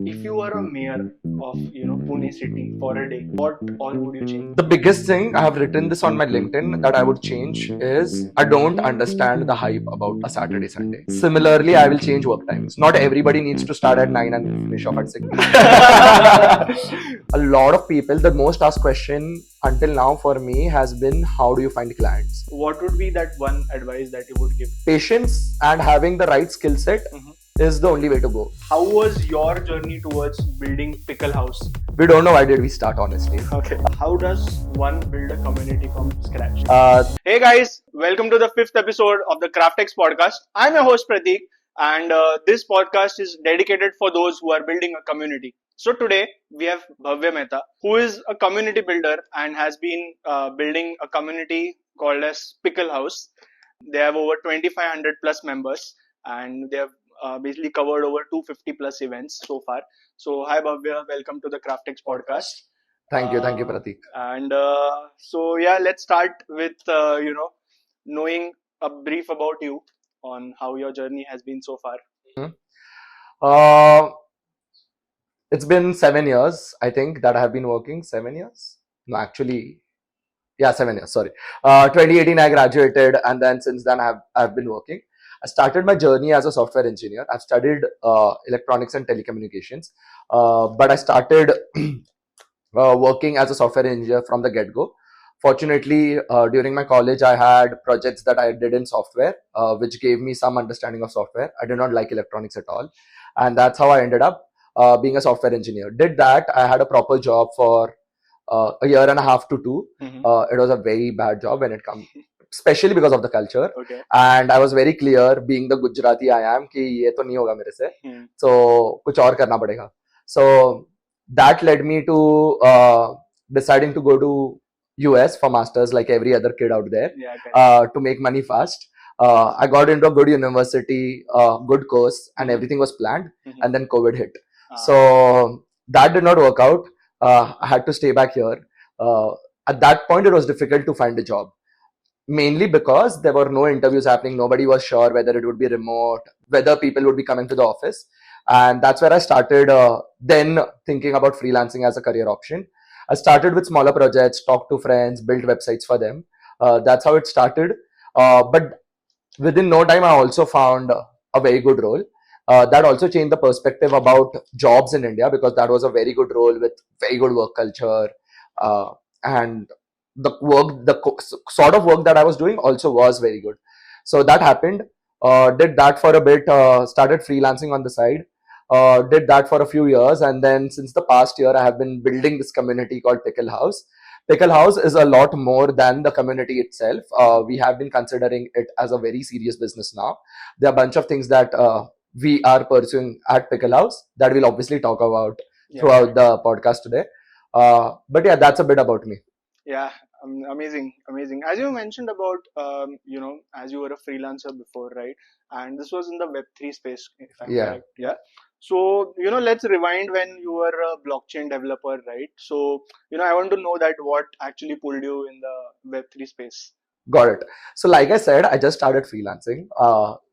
If you were a mayor of Pune city for a day, what all would you change? The biggest thing, I have written this on my LinkedIn, that I would change is I don't understand the hype about a Saturday, Sunday. Similarly, I will change work times. Not everybody needs to start at 9 and finish off at 6. A lot of people, the most asked question until now for me has been, how do you find clients? What would be that one advice that you would give? Patience and having the right skill set is the only way to go. How was your journey towards building Pickle House? We don't know why did we start, honestly. Okay. How does one build a community from scratch? Uh, Hey guys, welcome to the 5th episode of the CraftX podcast. I'm your host Prateek, and this podcast is dedicated for those who are building a community. So today we have Bhavya Mehta, who is a community builder and has been building a community called as Pickle Haus. They have over 2,500 plus members, and they have basically covered over 250 plus events so far. So hi Bhavya, welcome to the CraftX podcast. Thank you, Prateek. And so yeah, let's start with knowing a brief about you on how your journey has been so far. It's been 7 years, I think, that I have been working. 7 years? No, actually, yeah, 7 years. Sorry. 2018, I graduated, and then since then, I've been working. I started my journey as a software engineer. I've studied electronics and telecommunications, but I started working as a software engineer from the get-go. Fortunately, during my college, I had projects that I did in software, which gave me some understanding of software. I did not like electronics at all, and that's how I ended up being a software engineer. Did that. I had a proper job for a year and a half to two. It was a very bad job when it comes, especially because of the culture. Okay. And I was very clear, being the Gujarati I am, कि ये तो नहीं होगा मेरे से. So कुछ और करना पड़ेगा. So that led me to deciding to go to US for masters, like every other kid out there. Yeah, okay. To make money fast. I got into a good university, good course, and everything was planned. And then COVID hit. So that did not work out. I had to stay back here. At that point, it was difficult to find a job, mainly because there were no interviews happening. Nobody was sure whether it would be remote, whether people would be coming to the office. And that's where I started then thinking about freelancing as a career option. I started with smaller projects, talked to friends, built websites for them. That's how it started. But within no time, I also found a very good role. That also changed the perspective about jobs in India, because that was a very good role with very good work culture. And the sort of work that I was doing also was very good. So that happened. Did that for a bit, started freelancing on the side. Did that for a few years, and then since the past year, I have been building this community called Pickle Haus. Pickle Haus is a lot more than the community itself. We have been considering it as a very serious business now. There are a bunch of things that we are pursuing at Pickle Haus that we'll obviously talk about throughout the podcast today. But yeah, that's a bit about me. Yeah, amazing. As you mentioned about, as you were a freelancer before, right? And this was in the Web3 space, if I'm correct. Yeah. So, let's rewind when you were a blockchain developer, right? So, I want to know that what actually pulled you in the Web3 space. Got it. So like I said, I just started freelancing.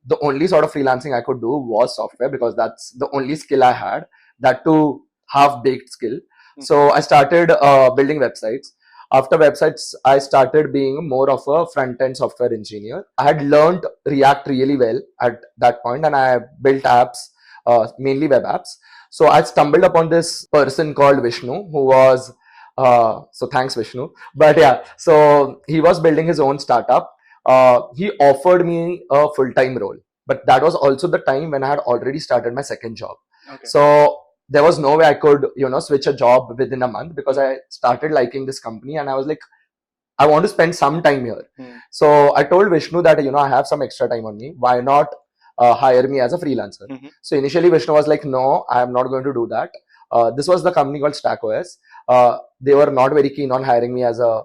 The only sort of freelancing I could do was software, because that's the only skill I had, that too half-baked skill. So I started building websites. After websites, I started being more of a front-end software engineer. I had learned React really well at that point, and I built apps, mainly web apps. So I stumbled upon this person called Vishnu, who was, so thanks Vishnu. But yeah, so he was building his own startup. He offered me a full-time role, but that was also the time when I had already started my second job. Okay. So there was no way I could, switch a job within a month, because I started liking this company and I was like, I want to spend some time here. So I told Vishnu that, I have some extra time on me. Why not hire me as a freelancer? So initially Vishnu was like, no, I am not going to do that. This was the company called StackOS. They were not very keen on hiring me as a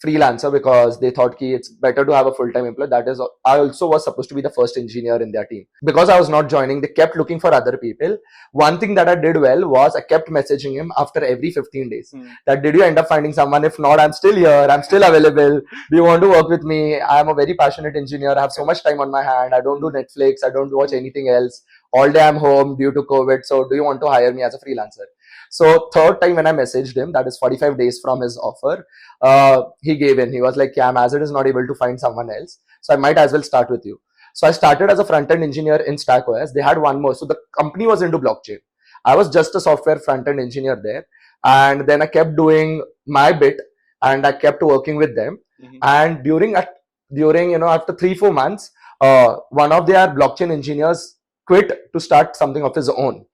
freelancer because they thought ki it's better to have a full-time employee. That is, I also was supposed to be the first engineer in their team. Because I was not joining, they kept looking for other people. One thing that I did well was I kept messaging him after every 15 days. That did you end up finding someone? If not, I'm still here. I'm still available. Do you want to work with me? I'm a very passionate engineer. I have so much time on my hand. I don't do Netflix. I don't watch anything else. All day I'm home due to COVID. So do you want to hire me as a freelancer? So third time when I messaged him, that is 45 days from his offer, he gave in. He was like, yeah, I'm as it is not able to find someone else. So I might as well start with you. So I started as a front-end engineer in StackOS. They had one more. So the company was into blockchain. I was just a software front-end engineer there. And then I kept doing my bit and I kept working with them. And during, after 3-4 months, one of their blockchain engineers quit to start something of his own.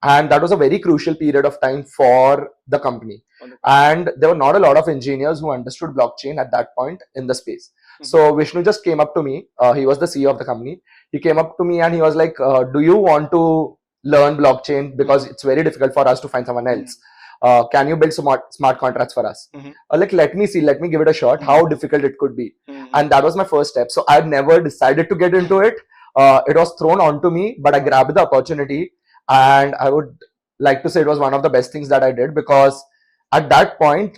And that was a very crucial period of time for the company. And there were not a lot of engineers who understood blockchain at that point in the space. So Vishnu just came up to me. He was the CEO of the company. He came up to me and he was like, do you want to learn blockchain? Because it's very difficult for us to find someone else. Can you build smart contracts for us? Like, let me see, let me give it a shot, how difficult it could be. And that was my first step. So I never decided to get into it. It was thrown onto me, but I grabbed the opportunity. And I would like to say it was one of the best things that I did, because at that point,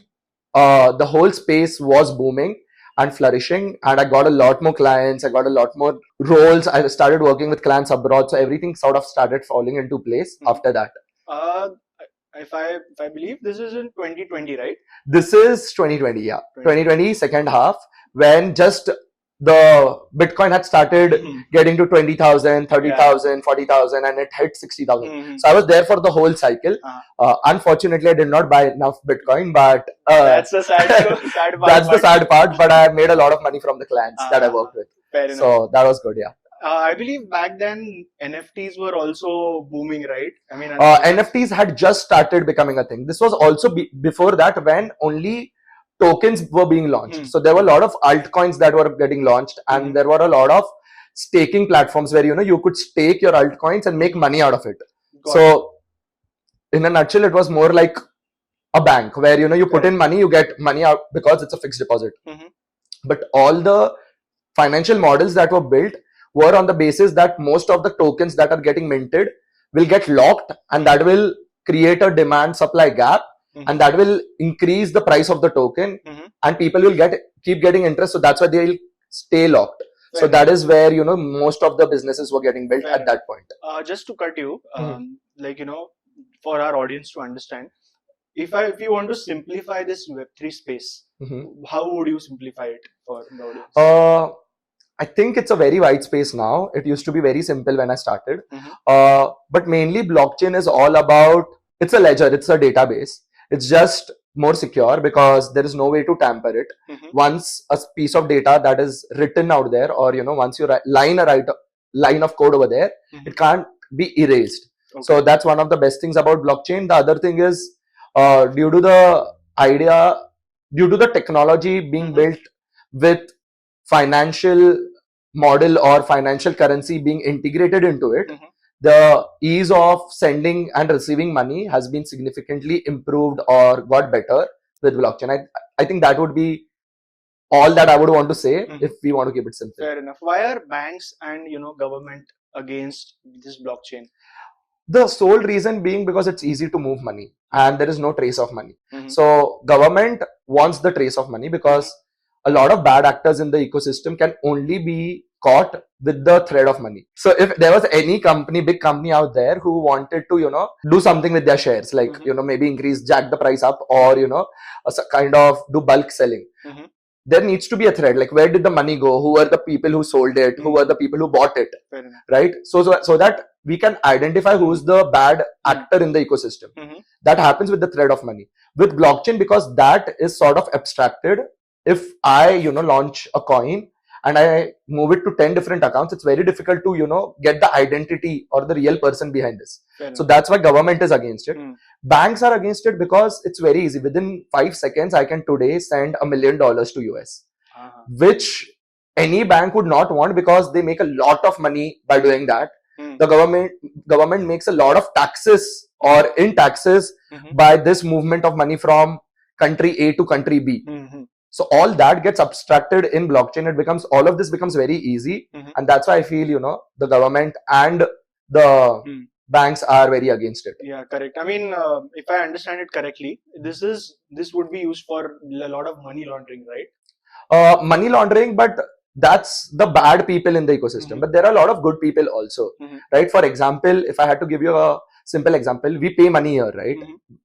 the whole space was booming and flourishing, and I got a lot more clients. I got a lot more roles. I started working with clients abroad. So everything sort of started falling into place after that. If I believe this is in 2020, right? This is 2020, yeah. 2020 second half, when just the Bitcoin had started getting to 20,000, 30,000, 40,000, and it hit 60,000. So I was there for the whole cycle. Unfortunately, I did not buy enough Bitcoin, but that's the sad part. That's the sad part. But I made a lot of money from the clients that I worked with. Fair enough. So that was good, yeah. I believe back then NFTs were also booming, right? I mean, NFTs had just started becoming a thing. This was also before that, when only tokens were being launched. So there were a lot of altcoins that were getting launched, and there were a lot of staking platforms where you could stake your altcoins and make money out of it. So in a nutshell, it was more like a bank where you put in money, you get money out because it's a fixed deposit. But all the financial models that were built were on the basis that most of the tokens that are getting minted will get locked, and that will create a demand supply gap. And that will increase the price of the token, and people will keep getting interest. So that's why they'll stay locked. So that is where most of the businesses were getting built at that point. Just to cut you, for our audience to understand, if you want to simplify this Web3 space, how would you simplify it for the audience? I think it's a very wide space now. It used to be very simple when I started. But mainly blockchain is all about, it's a ledger, it's a database. It's just more secure because there is no way to tamper it. Once a piece of data that is written out there, or once you line of code over there, it can't be erased. So that's one of the best things about blockchain. The other thing is, due to the technology being built with financial model or financial currency being integrated into it, the ease of sending and receiving money has been significantly improved or got better with blockchain. I think that would be all that I would want to say if we want to keep it simple. Fair enough. Why are banks and government against this blockchain? The sole reason being because it's easy to move money and there is no trace of money. So government wants the trace of money because a lot of bad actors in the ecosystem can only be caught with the thread of money. So if there was any big company out there who wanted to, do something with their shares, like, maybe jack the price up, or, kind of do bulk selling, there needs to be a thread. Like, where did the money go? Who are the people who sold it? Who are the people who bought it? Right? So that we can identify who's the bad actor in the ecosystem. That happens with the thread of money. With blockchain, because that is sort of abstracted, if I, launch a coin and I move it to 10 different accounts, it's very difficult to, get the identity or the real person behind this. So that's why government is against it. Banks are against it because it's very easy. Within 5 seconds, I can today send $1 million to US, which any bank would not want because they make a lot of money by doing that. The government makes a lot of taxes or in taxes by this movement of money from country A to country B. So all that gets abstracted in blockchain. It becomes, all of this becomes very easy. And that's why I feel, the government and the banks are very against it. Yeah, correct. I mean, if I understand it correctly, this would be used for a lot of money laundering, right? Money laundering, but that's the bad people in the ecosystem. But there are a lot of good people also, right? For example, if I had to give you a simple example, we pay money here, right?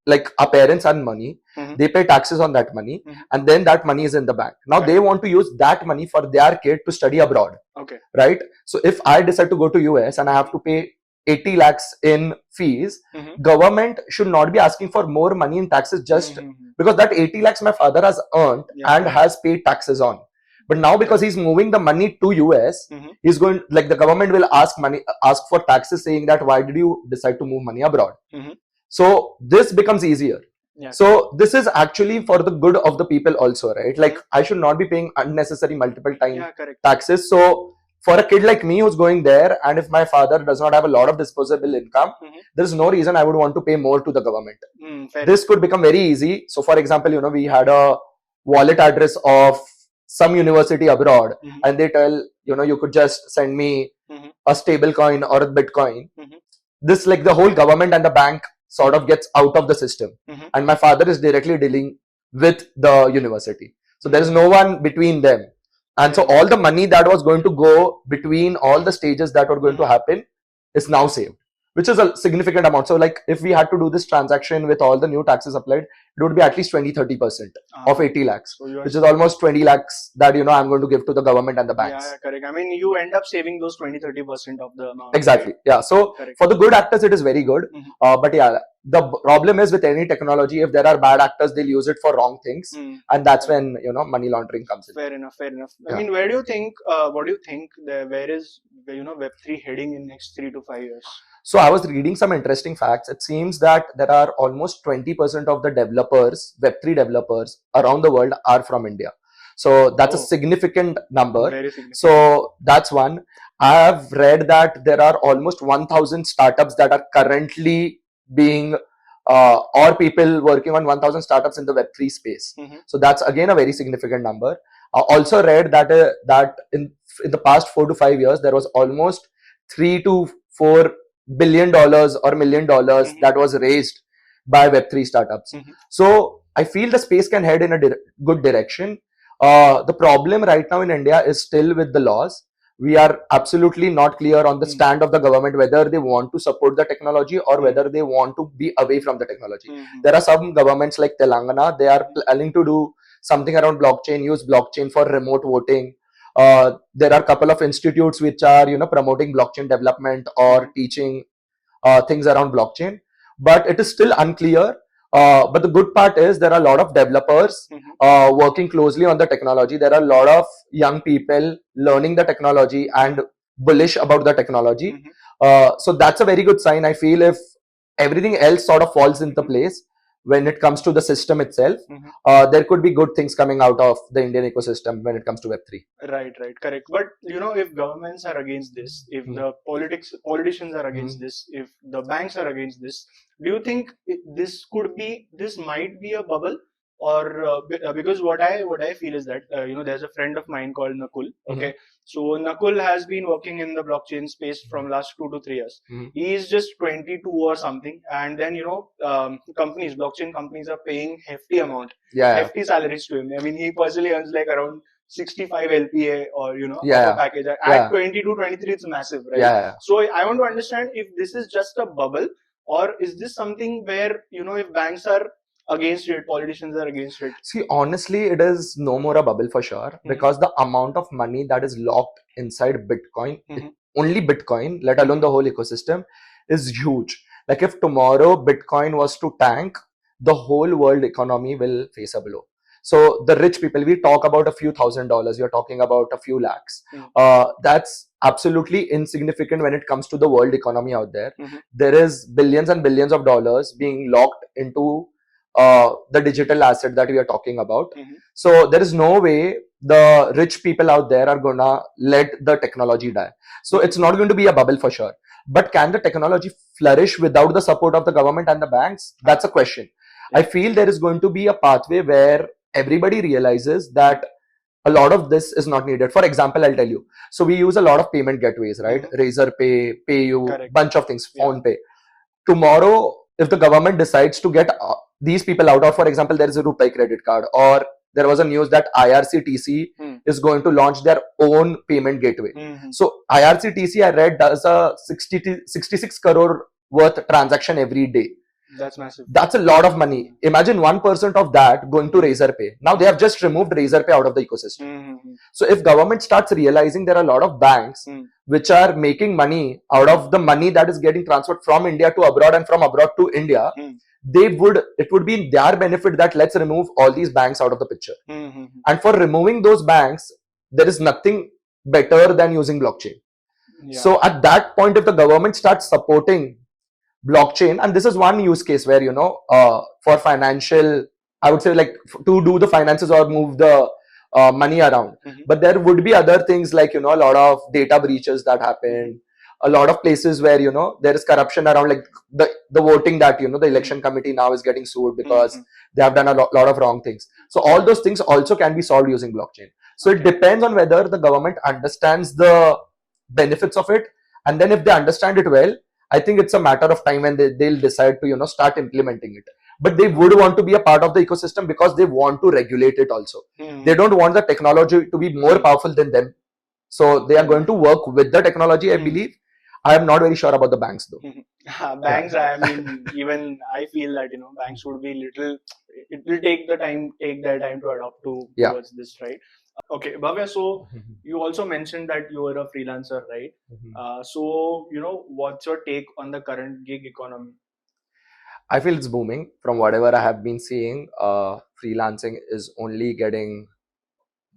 Like our parents earn money, they pay taxes on that money, and then that money is in the bank. Now they want to use that money for their kid to study abroad, right? So if I decide to go to US and I have to pay 80 lakhs in fees, government should not be asking for more money in taxes just because that 80 lakhs my father has earned and has paid taxes on. But now because he's moving the money to US, he's going, like, the government will ask for taxes, saying that why did you decide to move money abroad? So this becomes easier. So this is actually for the good of the people also, right? Like, I should not be paying unnecessary multiple time taxes. So for a kid like me who's going there, and if my father does not have a lot of disposable income, there's no reason I would want to pay more to the government. This could become very easy. So for example, we had a wallet address of some university abroad, and they tell, you could just send me a stable coin or a Bitcoin. This, like, the whole government and the bank sort of gets out of the system, and my father is directly dealing with the university. So there is no one between them. And so all the money that was going to go between all the stages that were going to happen is now saved, which is a significant amount. So like, if we had to do this transaction with all the new taxes applied, it would be at least 20-30% of 80 lakhs, which is almost 20 lakhs that, I'm going to give to the government and the banks. Yeah, correct. I mean, you end up saving those 20-30% of the amount. Exactly. Right? Yeah. So for the good actors, it is very good. But yeah, the problem is with any technology, if there are bad actors, they'll use it for wrong things. And that's when, money laundering comes in. Fair enough. I mean, where do you think, what do you think, where is, Web3 heading in next 3 to 5 years? So I was reading some interesting facts. It seems that there are almost 20% of the developers, Web3 developers around the world are from India. So that's a significant number. Very significant. So that's one. I have read that there are almost 1,000 startups that are currently being, or people working on 1,000 startups in the Web3 space. So that's again a very significant number. I also read that that in the past 4 to 5 years, there was almost $3 to $4 billion or $1 million that was raised by Web3 startups. So I feel the space can head in a good direction. The problem right now in India is still with the laws. We are absolutely not clear on the stand of the government, whether they want to support the technology or whether they want to be away from the technology. There are some governments like Telangana, they are planning to do something around blockchain, use blockchain for remote voting. There are a couple of institutes which are, promoting blockchain development or teaching things around blockchain, but it is still unclear. But the good part is there are a lot of developers working closely on the technology. There are a lot of young people learning the technology and bullish about the technology. So that's a very good sign. I feel if everything else sort of falls into place when it comes to the system itself, there could be good things coming out of the Indian ecosystem when it comes to Web3. Right, correct. But if governments are against this, if the politicians are against this, if the banks are against this, do you think this might be a bubble? Or because what I feel is that there's a friend of mine called Nakul. Okay, so Nakul has been working in the blockchain space from last 2 to 3 years. He is just 22 or something, and then blockchain companies are paying hefty salaries to him. I mean, he personally earns like around 65 LPA or a package. At 22, 23, it's massive, right? So I want to understand if this is just a bubble, or is this something where if banks are against it, politicians are against it? See, honestly, it is no more a bubble for sure, because the amount of money that is locked inside Bitcoin, only Bitcoin, let alone the whole ecosystem, is huge. Like, if tomorrow Bitcoin was to tank, the whole world economy will face a blow. So the rich people, we talk about a few $1,000s, you're talking about a few lakhs. That's absolutely insignificant when it comes to the world economy out there. There is billions and billions of dollars being locked into the digital asset that we are talking about. So there is no way the rich people out there are gonna let the technology die. So it's not going to be a bubble for sure. But can the technology flourish without the support of the government and the banks? That's a question. I feel there is going to be a pathway where everybody realizes that a lot of this is not needed. For example, I'll tell you. So we use a lot of payment gateways, right? Razor Pay, PayU, Correct. bunch of things, Phone Pay. Tomorrow, if the government decides to get these people out, or for example, there is a Rupee credit card, or there was a news that IRCTC is going to launch their own payment gateway. So IRCTC, I read, does a 66 crore worth transaction every day. That's massive. That's a lot of money. Imagine 1% of that going to Razor Pay. Now they have just removed Razor Pay out of the ecosystem. So if government starts realizing there are a lot of banks which are making money out of the money that is getting transferred from India to abroad and from abroad to India, it would be in their benefit that let's remove all these banks out of the picture. And for removing those banks, there is nothing better than using blockchain. So at that point, if the government starts supporting blockchain, and this is one use case where, for financial, I would say, like to do the finances or move the money around. But there would be other things like, a lot of data breaches that happen, a lot of places where, there is corruption around, like the voting that, the election committee now is getting sued because they have done a lot of wrong things. So all those things also can be solved using blockchain. So it depends on whether the government understands the benefits of it. And then if they understand it well, I think it's a matter of time when they'll decide to, start implementing it. But they would want to be a part of the ecosystem because they want to regulate it also. They don't want the technology to be more powerful than them. So they are going to work with the technology, I believe. I am not very sure about the banks though. Banks, I mean, even I feel that, banks would be it will take their time to adopt towards this, right? Okay, Bhavya, so you also mentioned that you were a freelancer, right? So, what's your take on the current gig economy? I feel it's booming. From whatever I have been seeing, freelancing is only getting,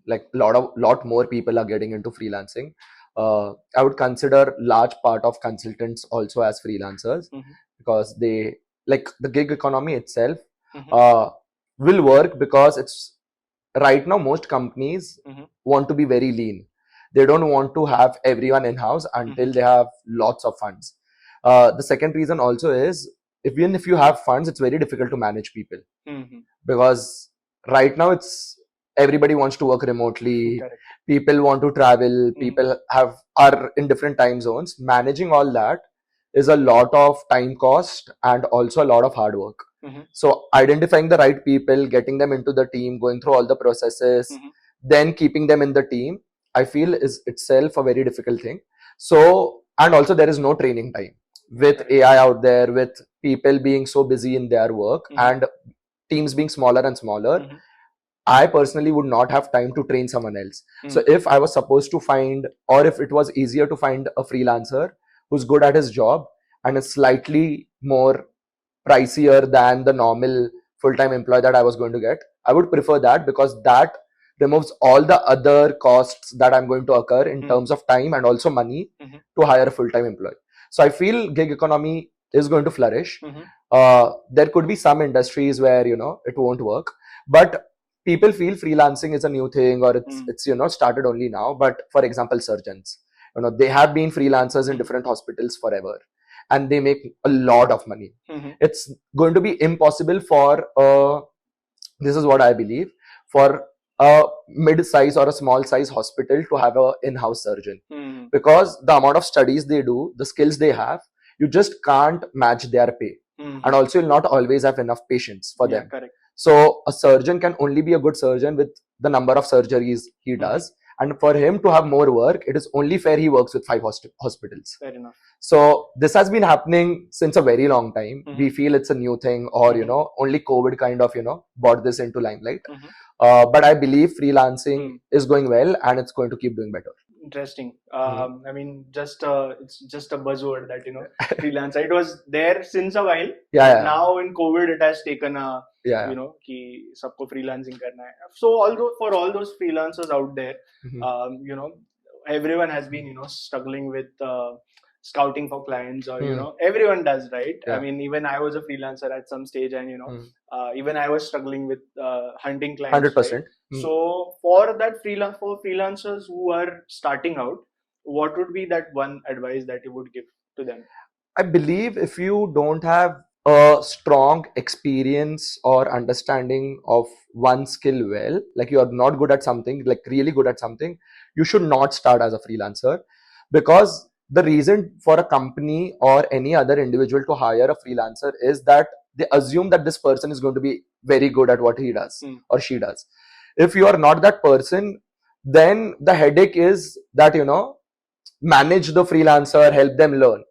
like, lot more people are getting into freelancing. I would consider large part of consultants also as freelancers because they, like, the gig economy itself will work because it's right now most companies want to be very lean. They don't want to have everyone in-house until they have lots of funds. The second reason also is, even if you have funds, it's very difficult to manage people because right now everybody wants to work remotely. Correct. People want to travel. People are in different time zones. Managing all that is a lot of time cost and also a lot of hard work. So identifying the right people, getting them into the team, going through all the processes, then keeping them in the team, I feel is itself a very difficult thing. So, and also there is no training time with AI out there, with people being so busy in their work and teams being smaller and smaller. I personally would not have time to train someone else. So if I was supposed to find, or if it was easier to find a freelancer who's good at his job and is slightly more pricier than the normal full-time employee that I was going to get, I would prefer that because that removes all the other costs that I'm going to occur in terms of time and also money to hire a full-time employee. So I feel gig economy is going to flourish. There could be some industries where, it won't work, but people feel freelancing is a new thing or it's started only now. But for example, surgeons, they have been freelancers in different hospitals forever and they make a lot of money. It's going to be impossible for this is what I believe, for a mid-size or a small-size hospital to have an in-house surgeon because the amount of studies they do, the skills they have, you just can't match their pay. And also you'll not always have enough patients for them. Correct. So a surgeon can only be a good surgeon with the number of surgeries he does. And for him to have more work, it is only fair he works with 5 hospitals. Fair enough. So this has been happening since a very long time. We feel it's a new thing or, only COVID kind of, brought this into limelight. But I believe freelancing is going well and it's going to keep doing better. Interesting. I mean, it's just a buzzword that, freelancer. It was there since a while. Yeah. Now in COVID, it has taken a, कि सबको freelancing करना है. So although for all those freelancers out there, everyone has been, struggling with scouting for clients or, everyone does, right? Yeah. I mean, even I was a freelancer at some stage and, even I was struggling with hunting clients. 100%. Right? So for that for freelancers who are starting out, what would be that one advice that you would give to them? I believe if you don't have a strong experience or understanding of one skill well, like you are not good at something, like really good at something, you should not start as a freelancer. Because the reason for a company or any other individual to hire a freelancer is that they assume that this person is going to be very good at what he does or she does. If you are not that person, then the headache is that, manage the freelancer, help them learn.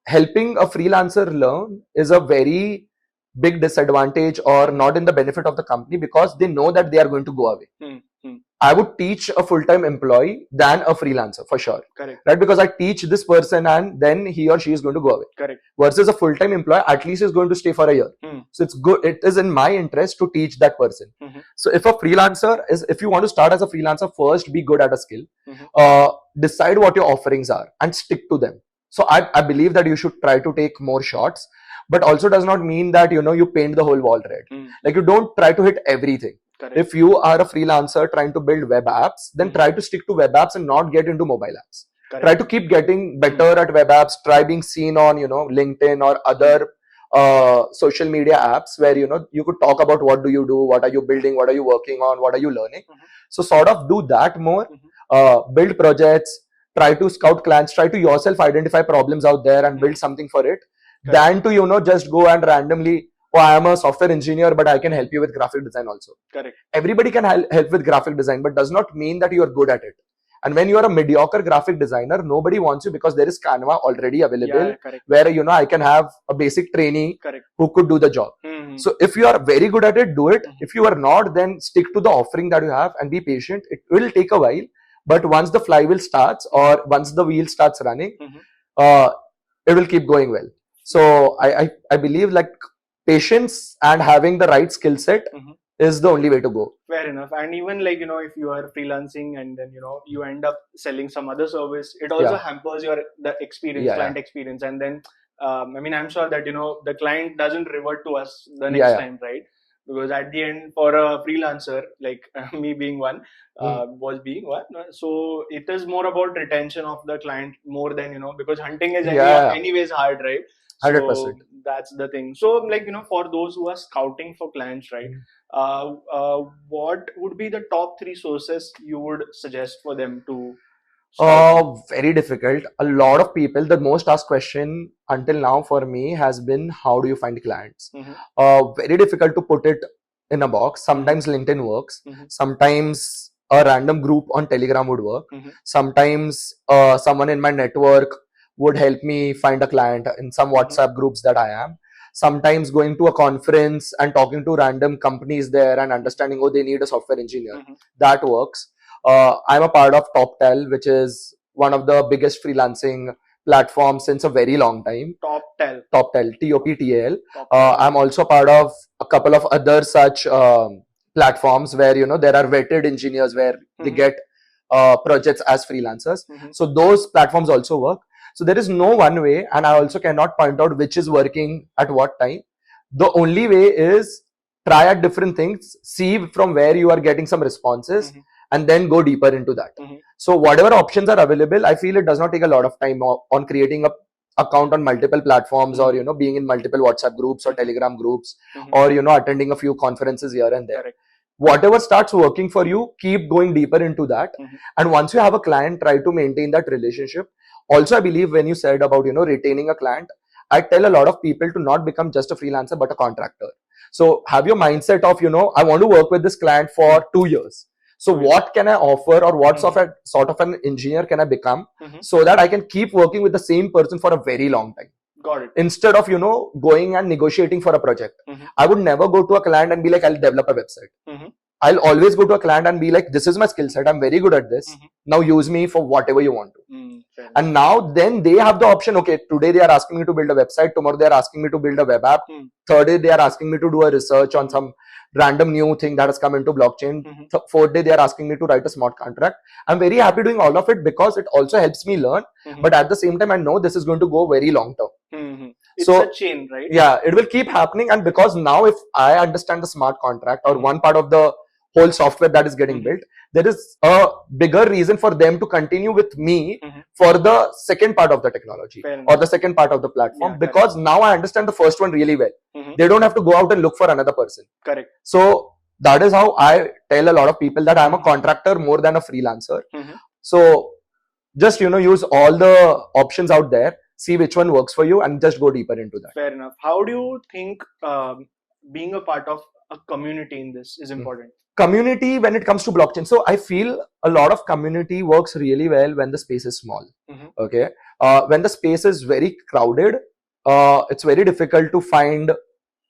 Helping a freelancer learn is a very big disadvantage or not in the benefit of the company, because they know that they are going to go away. I would teach a full-time employee than a freelancer for sure. Correct. Right? Because I teach this person and then he or she is going to go away. Correct. Versus a full-time employee, at least is going to stay for a year. So it's good. It is in my interest to teach that person. So if if you want to start as a freelancer, first be good at a skill. Decide what your offerings are and stick to them. So I believe that you should try to take more shots, but also does not mean that, you paint the whole wall red. Like you don't try to hit everything. Correct. If you are a freelancer trying to build web apps, then try to stick to web apps and not get into mobile apps. Correct. Try to keep getting better at web apps. Try being seen on, LinkedIn or other social media apps where, you could talk about what do you do, what are you building, what are you working on, what are you learning. So sort of do that more, build projects, try to scout clients, try to yourself identify problems out there and build something for it. Correct. Than to, just go and randomly, I am a software engineer, but I can help you with graphic design also. Correct. Everybody can help with graphic design, but does not mean that you are good at it. And when you are a mediocre graphic designer, nobody wants you, because there is Canva already available, where, I can have a basic trainee who could do the job. So if you are very good at it, do it. If you are not, then stick to the offering that you have and be patient. It will take a while, but once the flywheel starts or once the wheel starts running, it will keep going well. So I believe like patience and having the right skill set is the only way to go. Fair enough. And even like, if you are freelancing and then, you end up selling some other service, it also hampers the experience, client experience. And then, I'm sure that, the client doesn't revert to us the next time, right? Because at the end, for a freelancer, like me being one, was being one. So it is more about retention of the client more than, because hunting is anyways hard, right? 100%. So that's the thing. So like, for those who are scouting for clients, right? What would be the top 3 sources you would suggest for them to very difficult. A lot of people, the most asked question until now for me has been, how do you find clients? Very difficult to put it in a box. Sometimes LinkedIn works. Sometimes a random group on Telegram would work. Sometimes someone in my network would help me find a client in some WhatsApp groups that I am. Sometimes going to a conference and talking to random companies there and understanding, they need a software engineer. That works. I'm a part of TopTel, which is one of the biggest freelancing platforms since a very long time. TopTel, TOPTL. I'm also part of a couple of other such platforms where, there are vetted engineers where they get projects as freelancers. So those platforms also work. So there is no one way, and I also cannot point out which is working at what time. The only way is try at different things, see from where you are getting some responses, and then go deeper into that. So whatever options are available, I feel it does not take a lot of time on creating a account on multiple platforms or, being in multiple WhatsApp groups or Telegram groups or, attending a few conferences here and there. Correct. Whatever starts working for you, keep going deeper into that. And once you have a client, try to maintain that relationship. Also, I believe when you said about, retaining a client, I tell a lot of people to not become just a freelancer, but a contractor. So have your mindset of, I want to work with this client for 2 years. So what can I offer, or what sort of an engineer can I become so that I can keep working with the same person for a very long time? Got it. Instead of, going and negotiating for a project. I would never go to a client and be like, I'll develop a website. I'll always go to a client and be like, this is my skill set. I'm very good at this. Now use me for whatever you want to. And now then they have the option. Okay, today they are asking me to build a website. Tomorrow they are asking me to build a web app. Third day they are asking me to do a research on some random new thing that has come into blockchain. Fourth day they are asking me to write a smart contract. I'm very happy doing all of it because it also helps me learn. But at the same time, I know this is going to go very long term. It's a chain, right? Yeah, it will keep happening. And because now if I understand the smart contract or one part of the whole software that is getting built, there is a bigger reason for them to continue with me for the second part of the technology or the second part of the platform, because now I understand the first one really well. They don't have to go out and look for another person. Correct. So that is how I tell a lot of people that I'm a contractor more than a freelancer. So just, use all the options out there, see which one works for you, and just go deeper into that. Fair enough. How do you think being a part of a community in this is important? Community when it comes to blockchain. So I feel a lot of community works really well when the space is small. Okay. When the space is very crowded, it's very difficult to find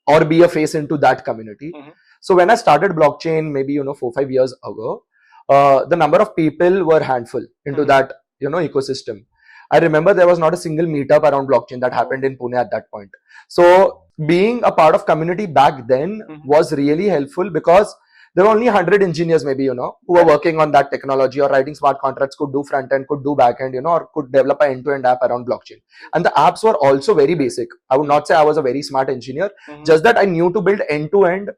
or be a face into that community. So when I started blockchain, maybe 4-5 years ago, the number of people were handful into that ecosystem. I remember there was not a single meetup around blockchain that happened in Pune at that point. So being a part of community back then was really helpful, because there were only 100 engineers maybe, who were working on that technology or writing smart contracts, could do front end, could do back end, or could develop an end-to-end app around blockchain. And the apps were also very basic. I would not say I was a very smart engineer, just that I knew to build end-to-end,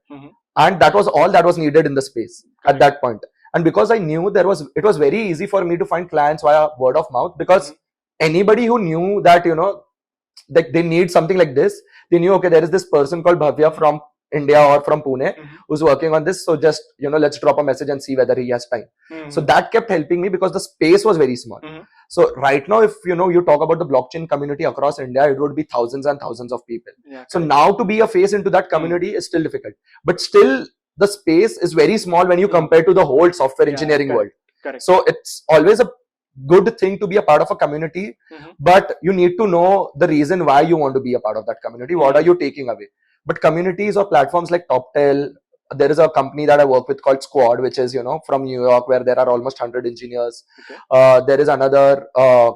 and that was all that was needed in the space at that point. And because I knew it was very easy for me to find clients via word of mouth, because anybody who knew that, that they need something like this, they knew, okay, there is this person called Bhavya from India or from Pune who's working on this. So just, let's drop a message and see whether he has time. So that kept helping me because the space was very small. So right now, if, you talk about the blockchain community across India, it would be thousands and thousands of people. So now to be a face into that community is still difficult, but still the space is very small when you compare to the whole software engineering world. Correct. So it's always a good thing to be a part of a community, but you need to know the reason why you want to be a part of that community. What are you taking away? But communities or platforms like TopTel, there is a company that I work with called Squad, which is, from New York, where there are almost 100 engineers. There is another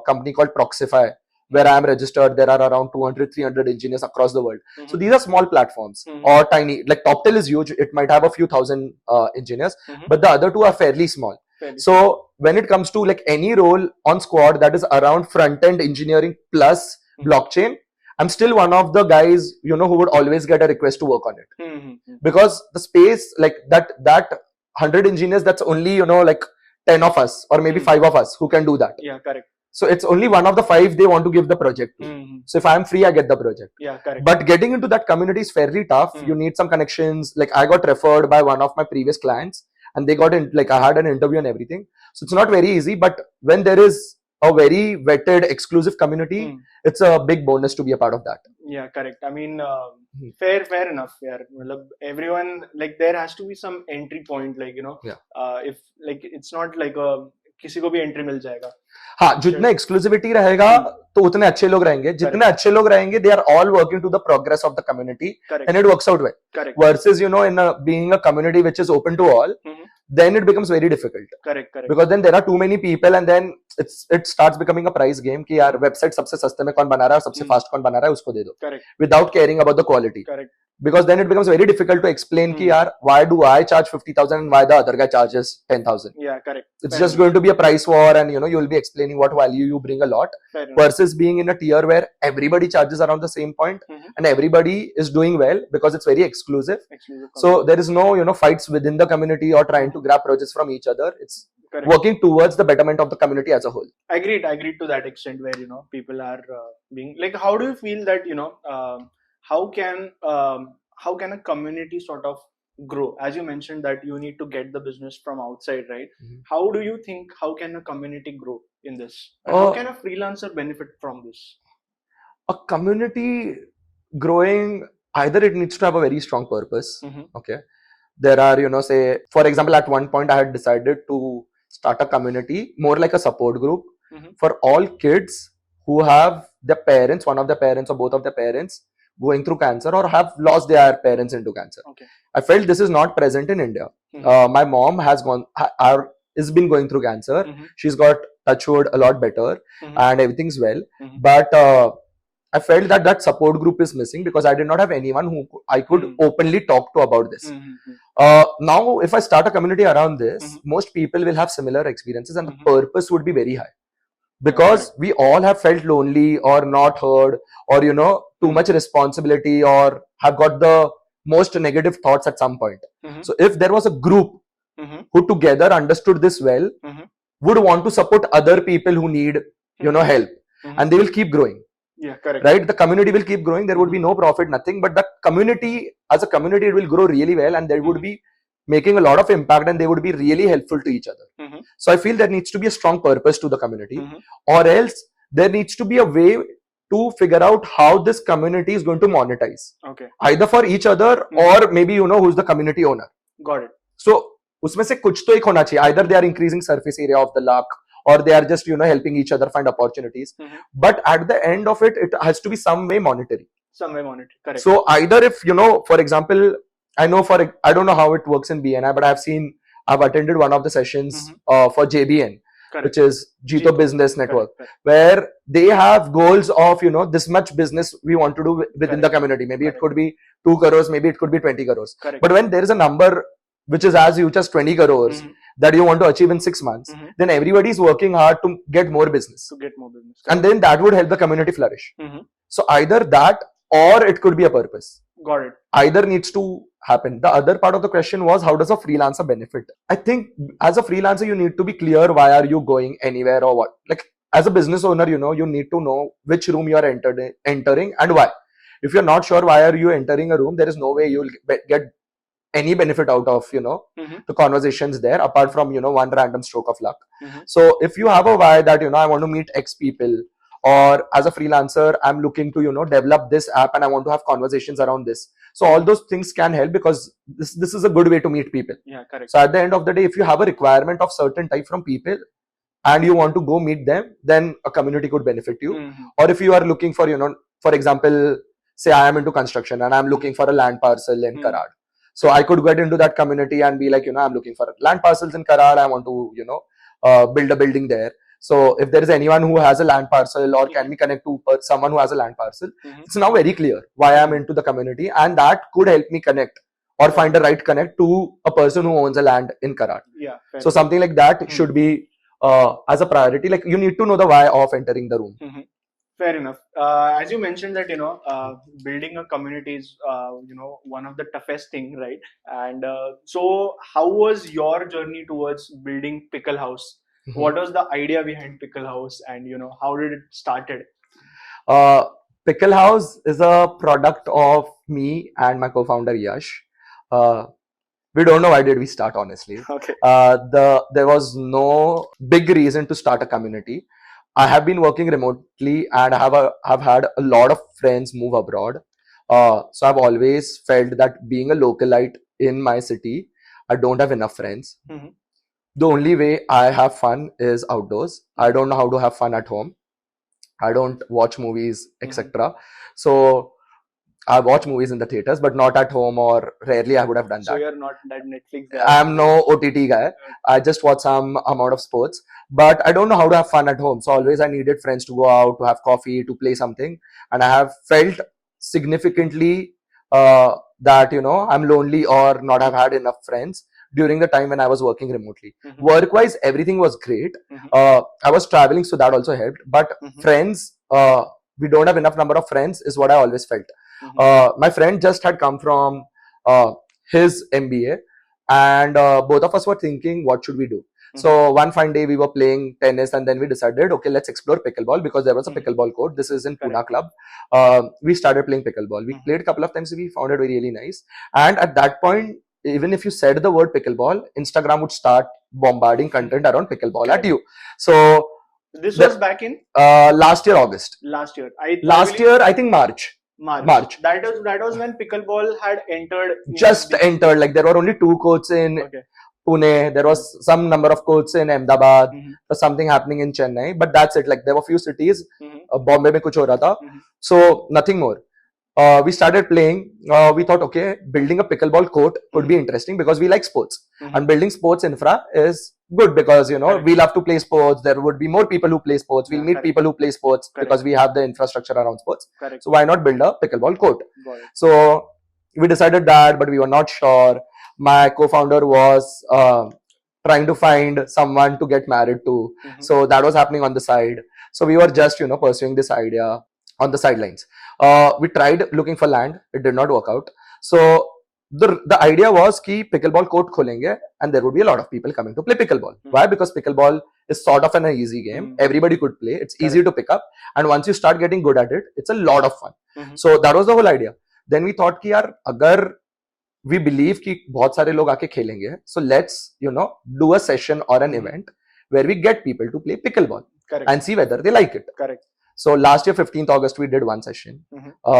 company called Proxify, where I am registered. There are around 200-300 engineers across the world. So these are small platforms or tiny. Like TopTel is huge. It might have a few thousand engineers, but the other two are fairly small. So when it comes to like any role on Squad that is around front-end engineering plus blockchain, I'm still one of the guys, who would always get a request to work on it. Because the space, like that 100 engineers, that's only, like 10 of us or maybe 5 of us who can do that. Yeah, correct. So it's only one of the 5 they want to give the project to. So if I'm free, I get the project. Yeah, correct. But getting into that community is fairly tough. You need some connections. Like I got referred by one of my previous clients, and they got in, like I had an interview and everything. So it's not very easy, but when there is a very vetted exclusive community, it's a big bonus to be a part of that. Yeah, correct. I mean, fair enough. Yeah, everyone, like there has to be some entry point, like, if like it's not like a किसी को भी entry मिल जाएगा. हाँ, जितना exclusivity रहेगा तो उतने अच्छे लोग रहेंगे. जितने अच्छे लोग रहेंगे, they are all working to the progress of the community, and it works out well. Correct. Versus, in being a community which is open to all, then it becomes very difficult. Correct. Because then there are too many people, and then it starts becoming a price game कि यार website सबसे सस्ते में कौन बना रहा है और सबसे फास्ट कौन बना रहा है उसको दे दो. Correct. Without caring about the quality. Correct. Because then it becomes very difficult to explain कि यार why do I charge 50,000 and why the other guy charges 10,000. Yeah, correct. It's just going to be a price war, and you'll be explaining what value you bring a lot. Versus being in a tier where everybody charges around the same point, and everybody is doing well because it's very exclusive. So there is no fights within the community or trying to grab projects from each other. It's working towards the betterment of the community as a whole. Agreed to that extent, where people are being like, how do you feel that how can a community sort of grow? As you mentioned that you need to get the business from outside, right? How do you think, how can a community grow in this? And how can a freelancer benefit from this? A community growing, either it needs to have a very strong purpose. Okay. There are, say, for example, at one point I had decided to start a community more like a support group for all kids who have their parents, one of their parents or both of their parents going through cancer or have lost their parents into cancer. Okay. I felt this is not present in India. My mom has been going through cancer. She's got, touch wood, a lot better and everything's well. But I felt that support group is missing because I did not have anyone who I could openly talk to about this. Now, if I start a community around this, most people will have similar experiences and the purpose would be very high. Because we all have felt lonely or not heard or, too much responsibility or have got the most negative thoughts at some point. So if there was a group who together understood this well, would want to support other people who need, help, and they will keep growing. Yeah, correct. Right? The community will keep growing. There would be no profit, nothing, but the community, as a community, it will grow really well, and they would be making a lot of impact, and they would be really helpful to each other. So I feel there needs to be a strong purpose to the community, or else there needs to be a way to figure out how this community is going to monetize. Okay. Either for each other, or maybe who's the community owner. Got it. So उसमें से कुछ तो एक होना चाहिए. Either they are increasing surface area of the lake, or they are just helping each other find opportunities. But at the end of it, it has to be some way monetary. Some way monetary. Correct. So either if for example, I don't know how it works in BNI, but I've attended one of the sessions for JBN, correct, which is Jito Business Network, correct, where they have goals of this much business we want to do within, correct, the community. Maybe, correct, it could be 2 crores, maybe it could be 20 crores. Correct. But when there is a number which is as huge as 20 crores that you want to achieve in 6 months, then everybody is working hard to get more business. Correct. And then that would help the community flourish. So either that, or it could be a purpose. Got it. Either needs to happen. The other part of the question was, how does a freelancer benefit? I think as a freelancer, you need to be clear why are you going anywhere or what. Like as a business owner, you need to know which room you are entering and why. If you're not sure why are you entering a room, there is no way you'll get any benefit out of the conversations there, apart from one random stroke of luck. So if you have a why that I want to meet X people, or as a freelancer I'm looking to develop this app and I want to have conversations around this, so all those things can help, because this is a good way to meet people. Yeah, correct. So at the end of the day, if you have a requirement of certain type from people and you want to go meet them, then a community could benefit you. Or if you are looking for for example, say I am into construction and I'm looking for a land parcel in Karad. So I could get into that community and be like, I'm looking for land parcels in Karad. I want to, build a building there. So if there is anyone who has a land parcel, or can we connect to someone who has a land parcel, it's now very clear why I'm into the community, and that could help me connect or find the right connect to a person who owns a land in Karad. Yeah. So something like that should be as a priority. Like you need to know the why of entering the room. Fair enough. As you mentioned that building a community is one of the toughest thing, right? And so how was your journey towards building Pickle Haus? What was the idea behind Pickle Haus, and how did it started? Pickle Haus is a product of me and my co-founder Yash. We don't know why did we start, honestly. Okay. There was no big reason to start a community. I have been working remotely and have had a lot of friends move abroad. So I've always felt that being a localite in my city, I don't have enough friends. The only way I have fun is outdoors. I don't know how to have fun at home. I don't watch movies, etc. So I watch movies in the theaters, but not at home, or rarely I would have done that. So you're not that Netflix guy? I'm no OTT guy. I just watch some amount of sports, but I don't know how to have fun at home. So always I needed friends to go out, to have coffee, to play something. And I have felt significantly that, I'm lonely or not have had enough friends during the time when I was working remotely. Work-wise, everything was great. I was traveling, so that also helped. But friends, we don't have enough number of friends is what I always felt. My friend just had come from his MBA, and both of us were thinking, what should we do? So one fine day we were playing tennis, and then we decided, okay, let's explore pickleball, because there was a pickleball court. This is in Pune club. We started playing pickleball. We played a couple of times. We found it really nice. And at that point, even if you said the word pickleball, Instagram would start bombarding content around pickleball at you. So this was back in last year, August. Last year, I think March. That was when pickleball had entered. Entered. Like there were only 2 courts in Pune. There was some number of courts in Ahmedabad. There was something happening in Chennai, but that's it. Like there were few cities. Bombay mein kuch ho raha tha. So nothing more. We started playing. We thought, okay, building a pickleball court could be interesting, because we like sports, and building sports infra is good, because we love to play sports. There would be more people who play sports. We'll meet people who play sports because we have the infrastructure around sports. So why not build a pickleball court? So we decided that, but we were not sure. My co-founder was trying to find someone to get married to, so that was happening on the side. So we were just pursuing this idea on the sidelines. We tried looking for land. It did not work out. So the idea was कि pickleball court खोलेंगे and there would be a lot of people coming to play pickleball. Why? Because pickleball is sort of an easy game. Everybody could play. It's easy to pick up, and once you start getting good at it, it's a lot of fun. So that was the whole idea. Then we thought कि यार अगर we believe कि बहुत सारे लोग आके खेलेंगे, so let's do a session or an event where we get people to play pickleball. Correct. And see whether they like it. Correct. So last year, 15th August, we did one session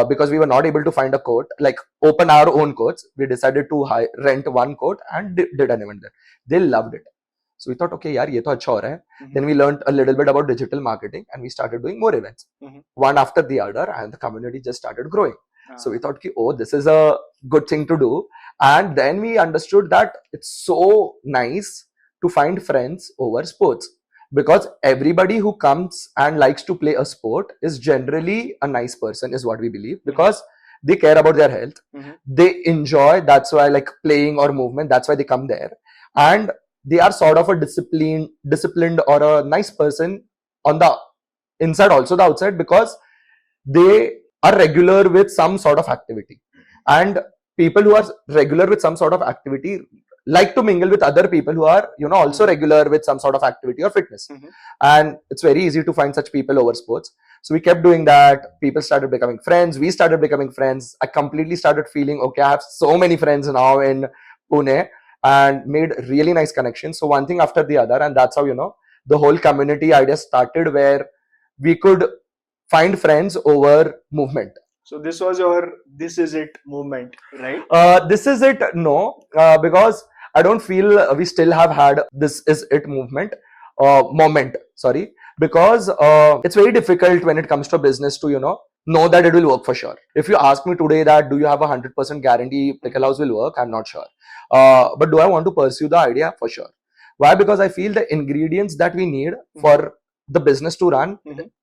because we were not able to find a court, like open our own courts. We decided to rent one court and did an event there. They loved it. So we thought, okay, yaar, ye to acha ho raha hai. Then we learned a little bit about digital marketing and we started doing more events, one after the other, and the community just started growing. So we thought, oh, this is a good thing to do. And then we understood that it's so nice to find friends over sports. Because everybody who comes and likes to play a sport is generally a nice person, is what we believe. Because they care about their health. They enjoy, that's why like playing or movement, that's why they come there. And they are sort of a disciplined or a nice person on the inside, also the outside, because they are regular with some sort of activity. And people who are regular with some sort of activity like to mingle with other people who are, also regular with some sort of activity or fitness. And it's very easy to find such people over sports. So we kept doing that. People started becoming friends. We started becoming friends. I completely started feeling, okay, I have so many friends now in Pune and made really nice connections. So one thing after the other. And that's how, the whole community idea started, where we could find friends over movement. So this was your "This Is It" movement, right? This is it, no, because I don't feel we still have had this is it movement moment. Sorry, because it's very difficult when it comes to business to know that it will work for sure. If you ask me today that do you have a 100% guarantee Pickle Haus will work, I'm not sure. But do I want to pursue the idea? For sure. Why? Because I feel the ingredients that we need for the business to run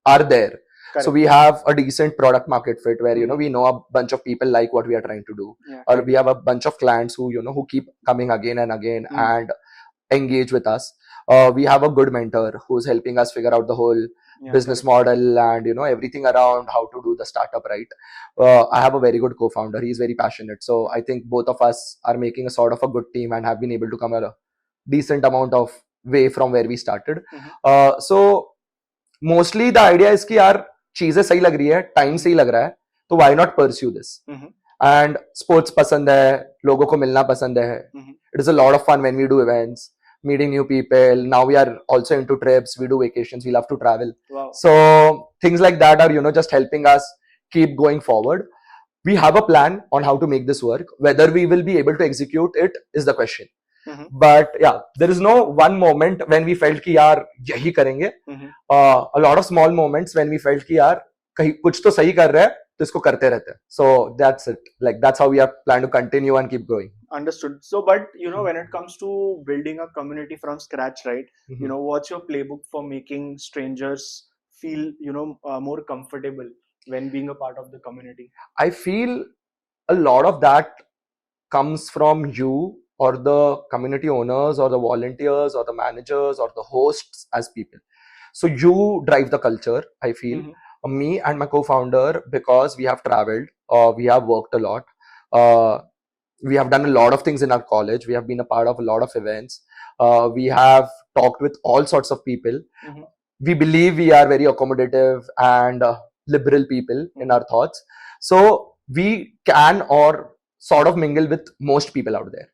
are there. Correct. So we have a decent product market fit where we know a bunch of people like what we are trying to do, or we have a bunch of clients who who keep coming again and again and engage with us. We have a good mentor who's helping us figure out the whole business model and everything around how to do the startup right. I have a very good co-founder. He's very passionate. So I think both of us are making a sort of a good team and have been able to come a decent amount of way from where we started. So mostly the idea is कि यार चीजें सही लग रही है, time सही लग रहा है, तो why not pursue this? And sports पसंद है, लोगों को मिलना पसंद है. It is a lot of fun when we do events, meeting new people. Now we are also into trips, we do vacations, we love to travel. Wow. So things like that are just helping us keep going forward. We have a plan on how to make this work. Whether we will be able to execute it is the question. But yeah, there is no one moment when we felt कि यार यही करेंगे. A lot of small moments when we felt कि यार कहीं कुछ तो सही कर रहे हैं तो इसको करते रहते हैं. So that's it. Like that's how we are planning to continue and keep growing. Understood. So, but when it comes to building a community from scratch, right? What's your playbook for making strangers feel more comfortable when being a part of the community? I feel a lot of that comes from you, or the community owners, or the volunteers, or the managers, or the hosts as people. So you drive the culture, I feel. Me and my co-founder, because we have traveled, we have worked a lot. We have done a lot of things in our college. We have been a part of a lot of events. We have talked with all sorts of people. We believe we are very accommodative and liberal people in our thoughts. So we can or sort of mingle with most people out there.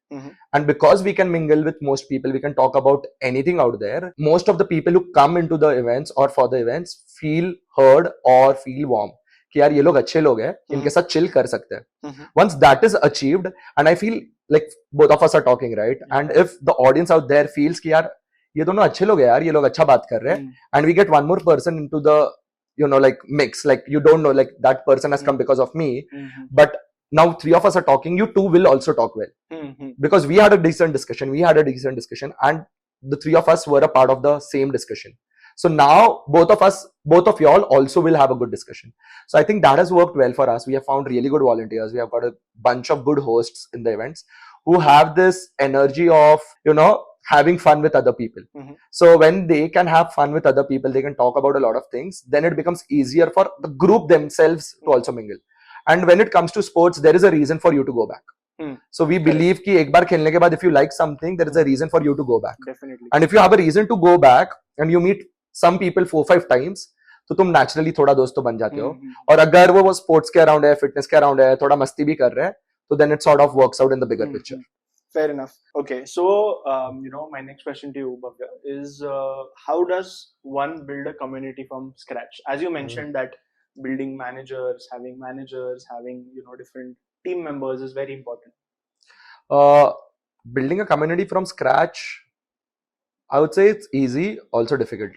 And because we can mingle with most people, we can talk about anything out there. Most of the people who come into the events or for the events feel heard or feel warm. कि यार ये लोग अच्छे लोग हैं, इनके साथ chill कर सकते हैं. Once that is achieved, and I feel like both of us are talking, right? And if the audience out there feels कि यार ये दोनों अच्छे लोग हैं यार, ये लोग अच्छा बात कर रहे हैं, and we get one more person into the like mix, like you don't know, like that person has come because of me, but now three of us are talking, you two will also talk well. Because we had a decent discussion, and the three of us were a part of the same discussion. So now both of y'all also will have a good discussion. So I think that has worked well for us. We have found really good volunteers. We have got a bunch of good hosts in the events who have this energy of, having fun with other people. So when they can have fun with other people, they can talk about a lot of things, then it becomes easier for the group themselves to also mingle. And when it comes to sports, there is a reason for you to go back. So we believe कि एक बार खेलने के बाद if you like something, there is a reason for you to go back. Definitely. And if you have a reason to go back and you meet some people 4-5 times, तो तुम naturally थोड़ा दोस्त तो बन जाते हो. और अगर वो sports के around है, fitness के around है, थोड़ा मस्ती भी कर रहे हैं, तो then it sort of works out in the bigger picture. Fair enough. Okay, so my next question to you, Bhavya, is how does one build a community from scratch? As you mentioned that building managers, having different team members is very important. Building a community from scratch, I would say it's easy, also difficult.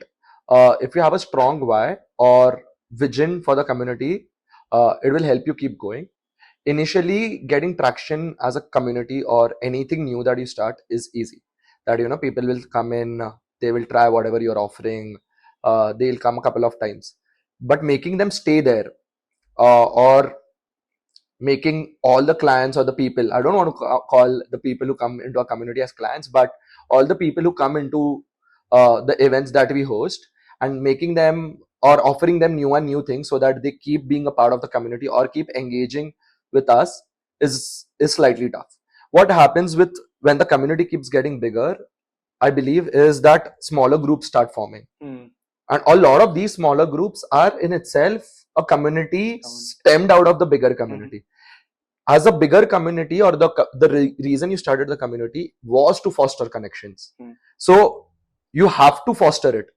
If you have a strong why or vision for the community, it will help you keep going. Initially, getting traction as a community or anything new that you start is easy. That, people will come in, they will try whatever you're offering, they'll come a couple of times. But making them stay there, or making all the clients or the people, I don't want to call the people who come into a community as clients, but all the people who come into the events that we host, and making them or offering them new things so that they keep being a part of the community or keep engaging with us is slightly tough. What happens when the community keeps getting bigger, I believe, is that smaller groups start forming. And a lot of these smaller groups are in itself a community stemmed out of the bigger community. As a bigger community, or the reason you started the community was to foster connections. So you have to foster it.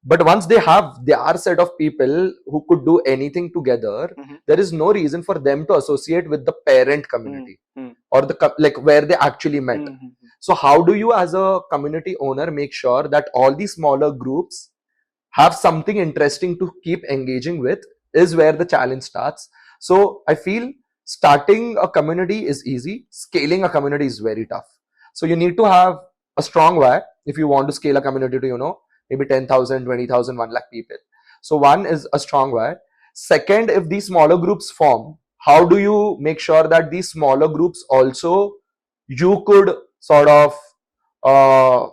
But once they have their set of people who could do anything together, there is no reason for them to associate with the parent community or where they actually met. So how do you as a community owner make sure that all these smaller groups have something interesting to keep engaging with is where the challenge starts. So I feel starting a community is easy. Scaling a community is very tough. So you need to have a strong why if you want to scale a community to, maybe 10,000, 20,000, 1 lakh people. So one is a strong why. Second, if these smaller groups form, how do you make sure that these smaller groups also you could sort of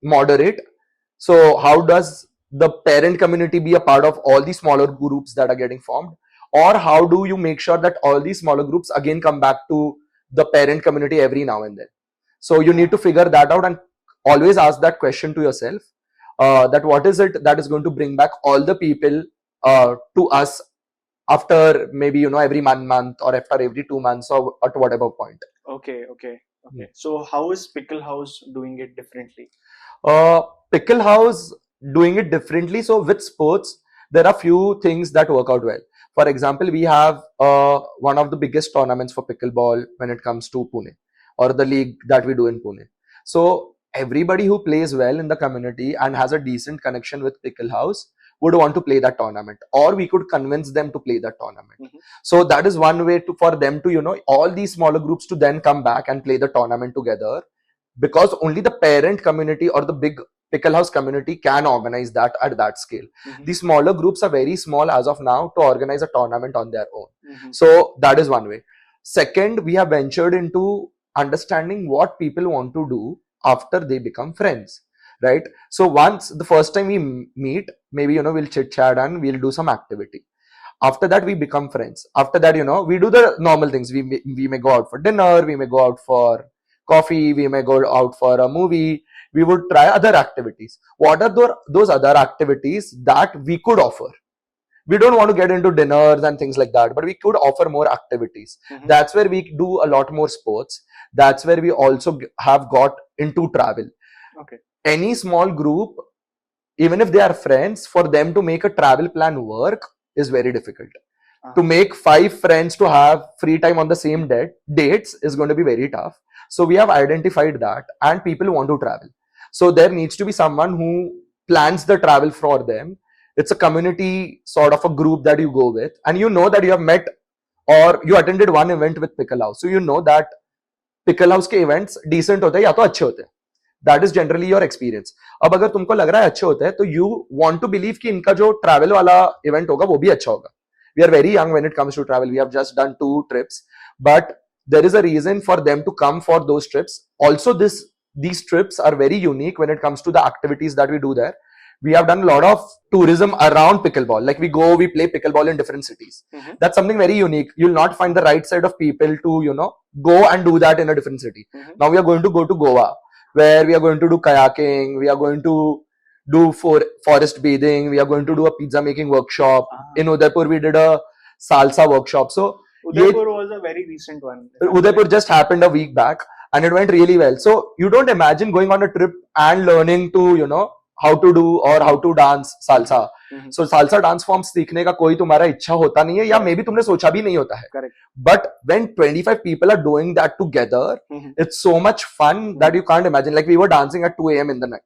moderate? So how does the parent community be a part of all these smaller groups that are getting formed? Or how do you make sure that all these smaller groups again come back to the parent community every now and then? So you need to figure that out and always ask that question to yourself, that what is it that is going to bring back all the people to us after maybe, every month or after every 2 months or at whatever point. Okay. So how is Pickle Haus doing it differently? Pickle Haus doing it differently. So with sports, there are few things that work out well. For example, we have one of the biggest tournaments for pickleball when it comes to Pune, or the league that we do in Pune. So everybody who plays well in the community and has a decent connection with Pickle Haus would want to play that tournament, or we could convince them to play that tournament. So that is one way for them to, all these smaller groups to then come back and play the tournament together, because only the parent community or the big Pickle Haus community can organize that at that scale. These smaller groups are very small as of now to organize a tournament on their own. So that is one way. Second, we have ventured into understanding what people want to do after they become friends, right? So once the first time we meet, maybe, we'll chit chat and we'll do some activity. After that, we become friends. After that, we do the normal things. We may go out for dinner, we may go out for coffee, we may go out for a movie, we would try other activities. What are those other activities that we could offer? We don't want to get into dinners and things like that, but we could offer more activities. That's where we do a lot more sports. That's where we also have got into travel. Okay. Any small group, even if they are friends, for them to make a travel plan work is very difficult. To make 5 friends to have free time on the same dates is going to be very tough. So we have identified that, and people want to travel. So there needs to be someone who plans the travel for them. It's a community sort of a group that you go with, and that you have met or you attended one event with Pickle Haus. So that Pickle Haus के events decent होते हैं या तो अच्छे होते हैं. That is generally your experience. अब अगर तुमको लग रहा है अच्छे होते हैं, तो you want to believe कि इनका जो travel वाला event होगा वो भी अच्छा होगा. We are very young when it comes to travel. We have just done 2 trips, but there is a reason for them to come for those trips. Also, these trips are very unique when it comes to the activities that we do there. We have done a lot of tourism around pickleball. Like we play pickleball in different cities. That's something very unique. You'll not find the right set of people to, go and do that in a different city. Now we are going to go to Goa, where we are going to do kayaking, we are going to do forest bathing, we are going to do a pizza making workshop. In Udaipur we did a salsa workshop. So Udaipur was a very recent one. Udaipur just happened a week back and it went really well. So you don't imagine going on a trip and learning to, you know, how to do or how to dance salsa. So salsa dance forms सीखने का कोई तुम्हारा इच्छा होता नहीं है या may be तुमने सोचा भी नहीं होता है. But when 25 people are doing that together, it's so much fun that you can't imagine. Like we were dancing at 2 a.m. in the night.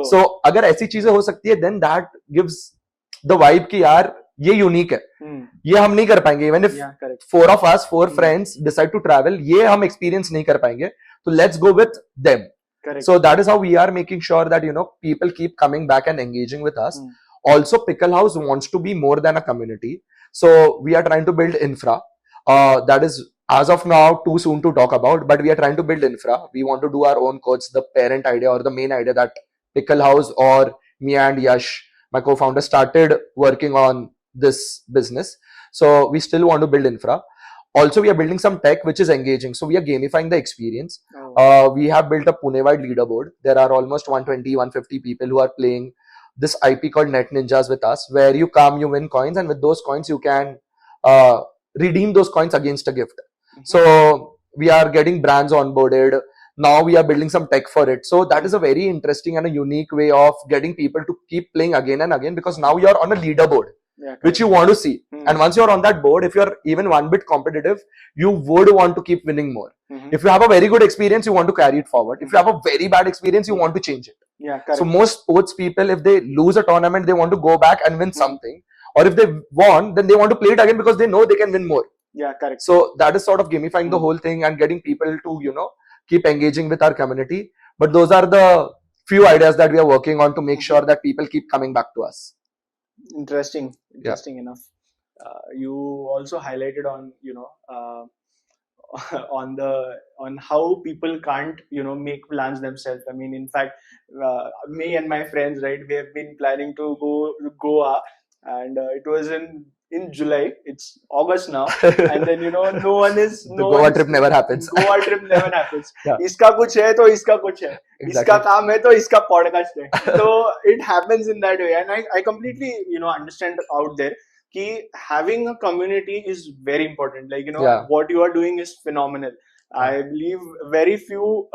So अगर ऐसी चीजें हो सकती है, then that gives the vibe कि यार ये यूनिक है, ये हम नहीं कर पाएंगे. Even if four of us, four friends decide to travel, ये हम experience नहीं कर पाएंगे. So let's go with them. Correct. So that is how we are making sure that, you know, people keep coming back and engaging with us. Also, Pickle Haus wants to be more than a community. So we are trying to build infra. That is, as of now, too soon to talk about, but we are trying to build infra. We want to do our own coach. The parent idea or the main idea that Pickle Haus or me and Yash, my co-founder, started working on this business. So we still want to build infra. Also, we are building some tech which is engaging. So we are gamifying the experience. We have built a Pune-wide leaderboard. There are almost 120, 150 people who are playing this IP called Net Ninjas with us, where you come, you win coins, and with those coins, you can redeem those coins against a gift. So we are getting brands onboarded. Now we are building some tech for it. So that is a very interesting and a unique way of getting people to keep playing again and again, because now you're on a leaderboard. Which you want to see. And once you're on that board, if you're even one bit competitive, you would want to keep winning more. If you have a very good experience, you want to carry it forward. If you have a very bad experience, you want to change it. So most sports people, if they lose a tournament, they want to go back and win something. Or if they won, then they want to play it again because they know they can win more. So that is sort of gamifying the whole thing and getting people to, you know, keep engaging with our community. But those are the few ideas that we are working on to make sure that people keep coming back to us. Interesting enough. You also highlighted on, you know, on how people can't, you know, make plans themselves. I mean, in fact, me and my friends, right, we have been planning to go to Goa, and it was in July. It's August now, and then, you know, Goa trip never happens. Goa trip never happens. इसका कुछ है तो इसका कुछ है, इसका काम है तो इसका podcast है. So it happens in that way, and I completely, you know, understand out there कि having a community is very important. Like, you know, what you are doing is phenomenal. I believe very few,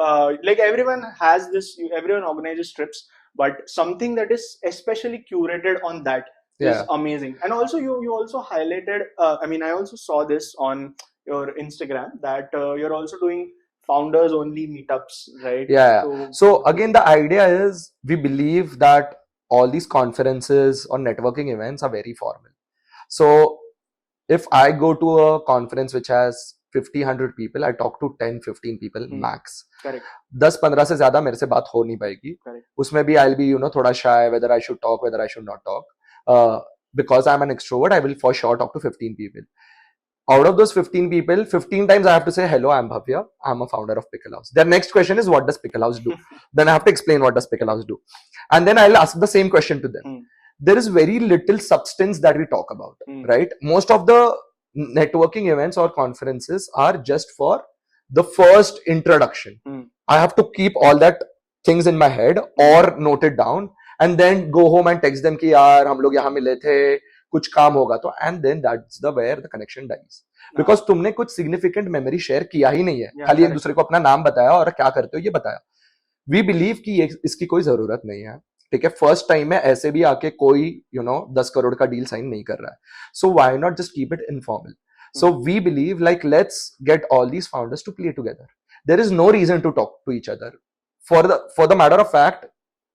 like everyone has this, everyone organizes trips, but something that is especially curated on that is amazing. And also you also highlighted, I mean, I also saw this on your Instagram that you're also doing founders only meetups, right? So again, the idea is we believe that all these conferences or networking events are very formal. So if I go to a conference which has 50, 100 people, I talk to 10, 15 people max. 10-15 से ज्यादा मेरे से बात हो नहीं पाएगी. उसमें भी I'll be, you know, थोड़ा shy whether I should talk, whether I should not talk. Because I'm an extrovert, I will for sure talk to 15 people. Out of those 15 people, 15 times I have to say, hello, I'm Bhavya, I'm a founder of Pickle Haus. Their next question is, what does Pickle Haus do? Then I have to explain what does Pickle Haus do. And then I'll ask the same question to them. There is very little substance that we talk about, right? Most of the networking events or conferences are just for the first introduction. I have to keep all that things in my head or note it down and then go home and text them कि यार हम लोग यहाँ मिले थे, कुछ काम होगा तो, and then that's the where the connection dies. Because तुमने कुछ significant memory share किया ही नहीं है, खाली एक दूसरे को अपना नाम बताया और क्या करते हो ये बताया. We believe कि इसकी कोई जरूरत नहीं है. ठीक है, फर्स्ट टाइम में ऐसे भी आके कोई, you know, 10 करोड़ का डील साइन नहीं कर रहा है. So why not just keep it informal? So we believe, like, let's get all these founders to play together. There is no reason to talk to each other. For the matter of fact,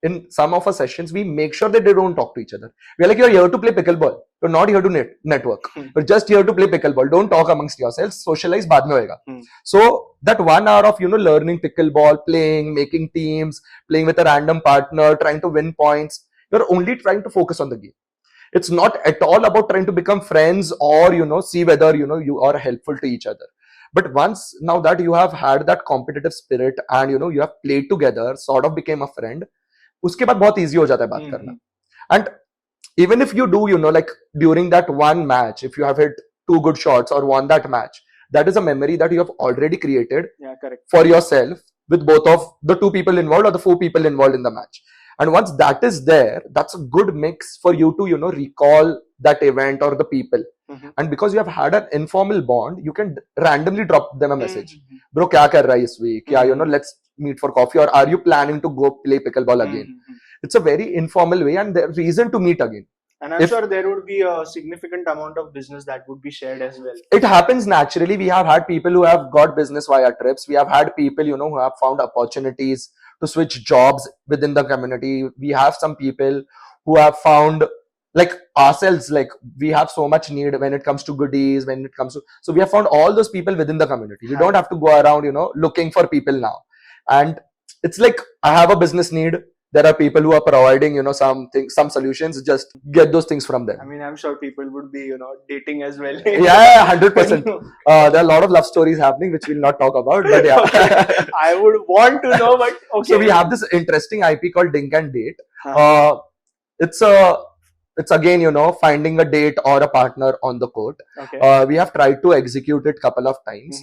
in some of our sessions, we make sure that they don't talk to each other. We're like, you're here to play pickleball. You're not here to network. You're just here to play pickleball. Don't talk amongst yourselves. Socialize बाद में होएगा. So that 1 hour of, you know, learning pickleball, playing, making teams, playing with a random partner, trying to win points, you're only trying to focus on the game. It's not at all about trying to become friends or, you know, see whether, you know, you are helpful to each other. But once now that you have had that competitive spirit and, you know, you have played together, sort of became a friend, उसके बाद बहुत easy हो जाता है बात करना. And even if you do, you know, like during that one match, if you have hit 2 good shots or won that match, that is a memory that you have already created correct. for yourself with both of the two people involved or the four people involved in the match. And once that is there, that's a good mix for you to, recall that event or the people. And because you have had an informal bond, you can randomly drop them a message. Bro, kya kar raha hai this week? Yeah, let's meet for coffee, or are you planning to go play pickleball again? It's a very informal way and the reason to meet again. And I'm sure there would be a significant amount of business that would be shared as well. It happens naturally. We have had people who have got business via trips. We have had people, who have found opportunities to switch jobs within the community. We have some people who have found, like ourselves, like we have so much need when it comes to goodies, so we have found all those people within the community. We don't have to go around, looking for people now. And it's like, I have a business need. There are people who are providing, some solutions. Just get those things from them. I mean, I'm sure people would be, dating as well. Yeah, 100%. There are a lot of love stories happening, which we'll not talk about. But yeah, okay. I would want to know, but okay. So we have this interesting IP called Dink and Date. It's again, finding a date or a partner on the court. Okay. We have tried to execute it a couple of times.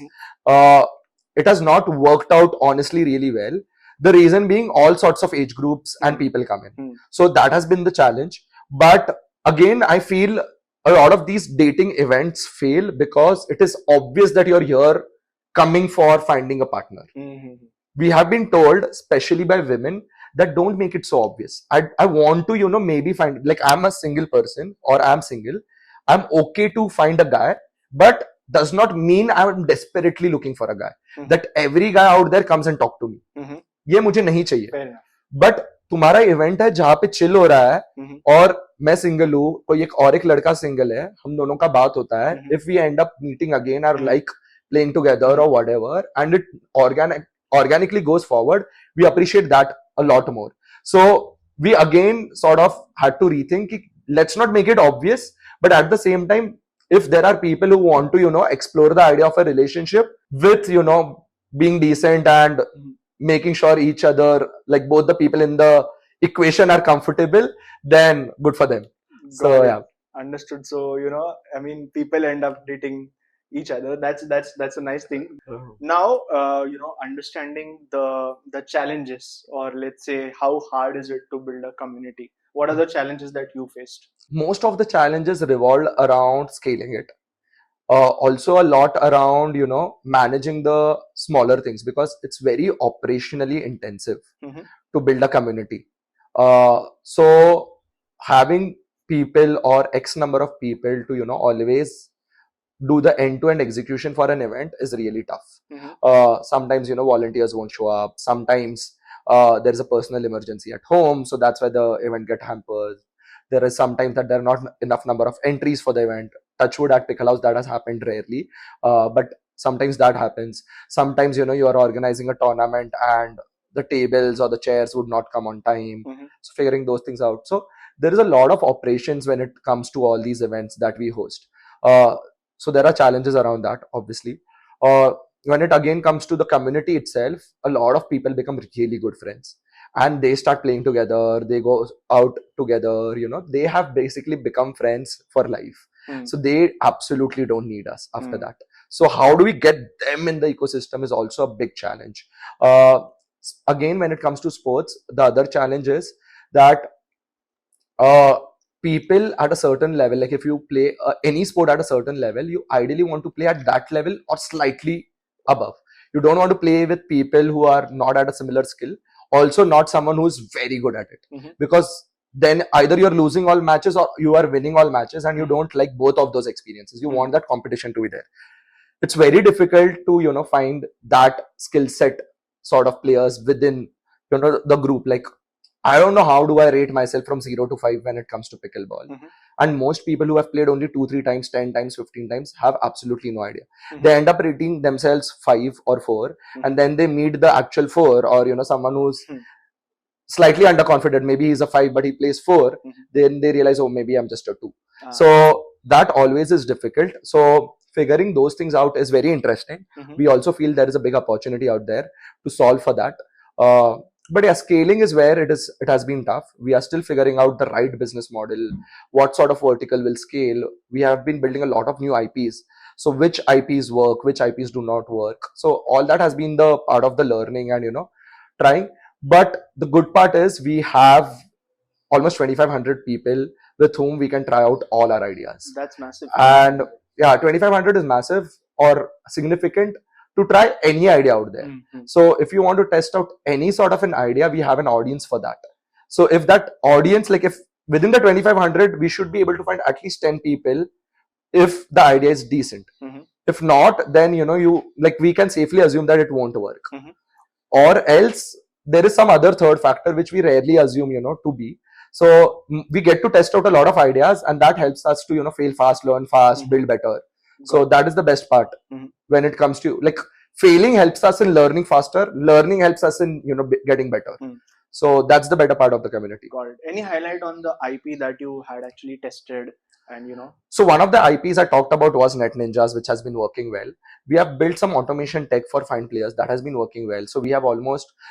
It has not worked out honestly really well. The reason being, all sorts of age groups and people come in. So that has been the challenge. But again, I feel a lot of these dating events fail because it is obvious that you're here coming for finding a partner. We have been told, especially by women, that don't make it so obvious. I want to, maybe find, like, I'm a single person or I'm single. I'm okay to find a guy, but does not mean I'm desperately looking for a guy. That every guy out there comes and talk to me. ये मुझे नहीं चाहिए. But तुम्हारा event है जहाँ पे chill हो रहा है और मैं सिंगल हूँ, कोई एक लड़का सिंगल है, हम दोनों का बात होता है. If we end up meeting again or like playing together or whatever and it organically goes forward, we appreciate that a lot more. So we again sort of had to rethink, let's not make it obvious, but at the same time, if there are people who want to, explore the idea of a relationship with, being decent and making sure each other, like both the people in the equation are comfortable, then good for them. So yeah. Understood. So, I mean, people end up dating each other. That's a nice thing. Now, understanding the challenges, or let's say, how hard is it to build a community? What are the challenges that you faced? Most of the challenges revolved around scaling it. Also a lot around, managing the smaller things, because it's very operationally intensive to build a community. So having people or X number of people to, always do the end-to-end execution for an event is really tough. Sometimes, volunteers won't show up. Sometimes there is a personal emergency at home, so that's why the event get hampered. There is sometimes that there are not enough number of entries for the event. Touchwood at Pickle Haus, that has happened rarely, but sometimes that happens. Sometimes, you are organizing a tournament and the tables or the chairs would not come on time. So figuring those things out. So there is a lot of operations when it comes to all these events that we host. So there are challenges around that, obviously. When it again comes to the community itself, a lot of people become really good friends. And they start playing together, they go out together, they have basically become friends for life. So they absolutely don't need us after that. So how do we get them in the ecosystem is also a big challenge. Again, when it comes to sports, the other challenge is that people at a certain level, like if you play any sport at a certain level, you ideally want to play at that level or slightly above. You don't want to play with people who are not at a similar skill. Also not someone who is very good at it, because then either you're losing all matches or you are winning all matches, and you don't like both of those experiences. You want that competition to be there. It's very difficult to find that skill set sort of players within the group. Like, I don't know how do I rate myself from 0 to 5 when it comes to pickleball. And most people who have played only 2-3 times, 10 times, 15 times have absolutely no idea. They end up rating themselves 5 or 4, and then they meet the actual 4, or someone who's slightly underconfident. Maybe he's a 5 but he plays 4. Then they realize, oh, maybe I'm just a 2. So that always is difficult. So figuring those things out is very interesting. We also feel there is a big opportunity out there to solve for that. But yeah, scaling is where it has been tough. We are still figuring out the right business model, what sort of vertical will scale. We have been building a lot of new IPs. So which IPs work, which IPs do not work. So all that has been the part of the learning and trying. But the good part is we have almost 2,500 people with whom we can try out all our ideas. That's massive. And yeah, 2,500 is massive or significant to try any idea out there. So if you want to test out any sort of an idea, we have an audience for that. So if that audience, like if within the 2,500, we should be able to find at least 10 people if the idea is decent. If not, then we can safely assume that it won't work. Or else there is some other third factor which we rarely assume to be. So we get to test out a lot of ideas, and that helps us to fail fast, learn fast, build better. So that is the best part when it comes to failing helps us in learning faster, learning helps us in getting better. So that's the better part of the community. Got it. Any highlight on the IP that you had actually tested? And so one of the IPs I talked about was Net Ninjas, which has been working well. We have built some automation tech for Find Players that has been working well. So we have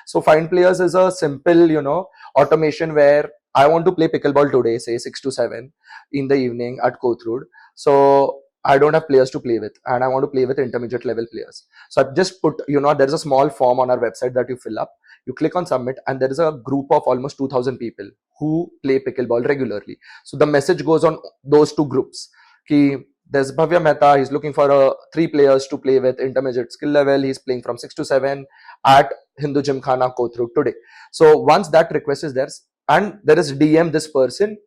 so Find Players is a simple automation where I want to play pickleball today, say 6 to 7 in the evening at Kothrood. So I don't have players to play with, and I want to play with intermediate level players. So I've just put, there's a small form on our website that you fill up. You click on submit, and there is a group of almost 2,000 people who play pickleball regularly. So the message goes on those two groups. There's Bhavya Mehta, he's looking for 3 players to play with intermediate skill level. He's playing from 6 to 7 at Hindu Gymkhana Kothrood today. So once that request is there, and there is DM this person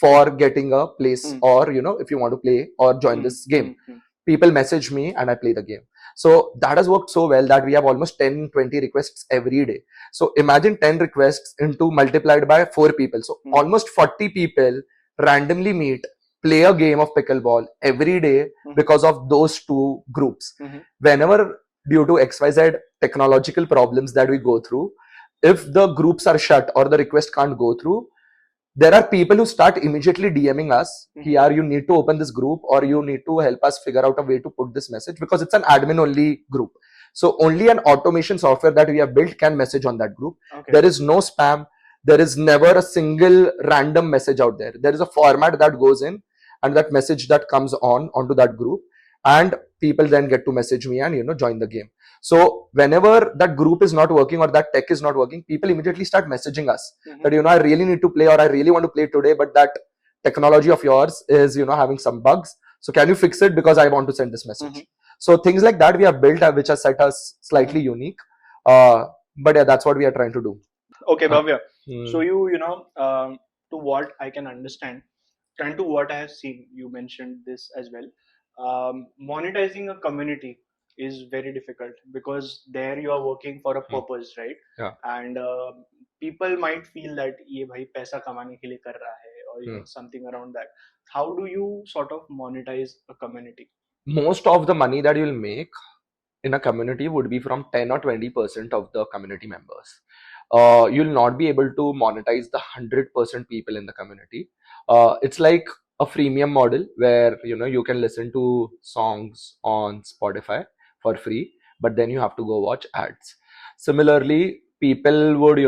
for getting a place or, if you want to play or join this game. People message me and I play the game. So that has worked so well that we have almost 10-20 requests every day. So imagine 10 requests into multiplied by 4 people. So almost 40 people randomly meet, play a game of pickleball every day because of those 2 groups. Whenever due to XYZ technological problems that we go through, if the groups are shut or the request can't go through, there are people who start immediately DMing us, here you need to open this group or you need to help us figure out a way to put this message, because it's an admin only group. So only an automation software that we have built can message on that group. There is no spam. There is never a single random message out there. There is a format that goes in and that message that comes onto that group, and people then get to message me and join the game. So whenever that group is not working or that tech is not working, people immediately start messaging us that I really need to play or I really want to play today, but that technology of yours is having some bugs. So can you fix it, because I want to send this message. So things like that we have built, which has set us slightly unique. But yeah, that's what we are trying to do. Okay, Bhavya. So to what I can understand and to what I have seen, you mentioned this as well. Monetizing a community is very difficult because there you are working for a purpose, right? Yeah. And people might feel that ये भाई पैसा कमाने के लिए कर रहा है, or something around that. How do you sort of monetize a community? Most of the money that you'll make in a community would be from 10 or 20% of the community members. You'll not be able to monetize the 100% people in the community. It's like a freemium model where you can listen to songs on Spotify for free, but then you have to go watch ads. Similarly, people would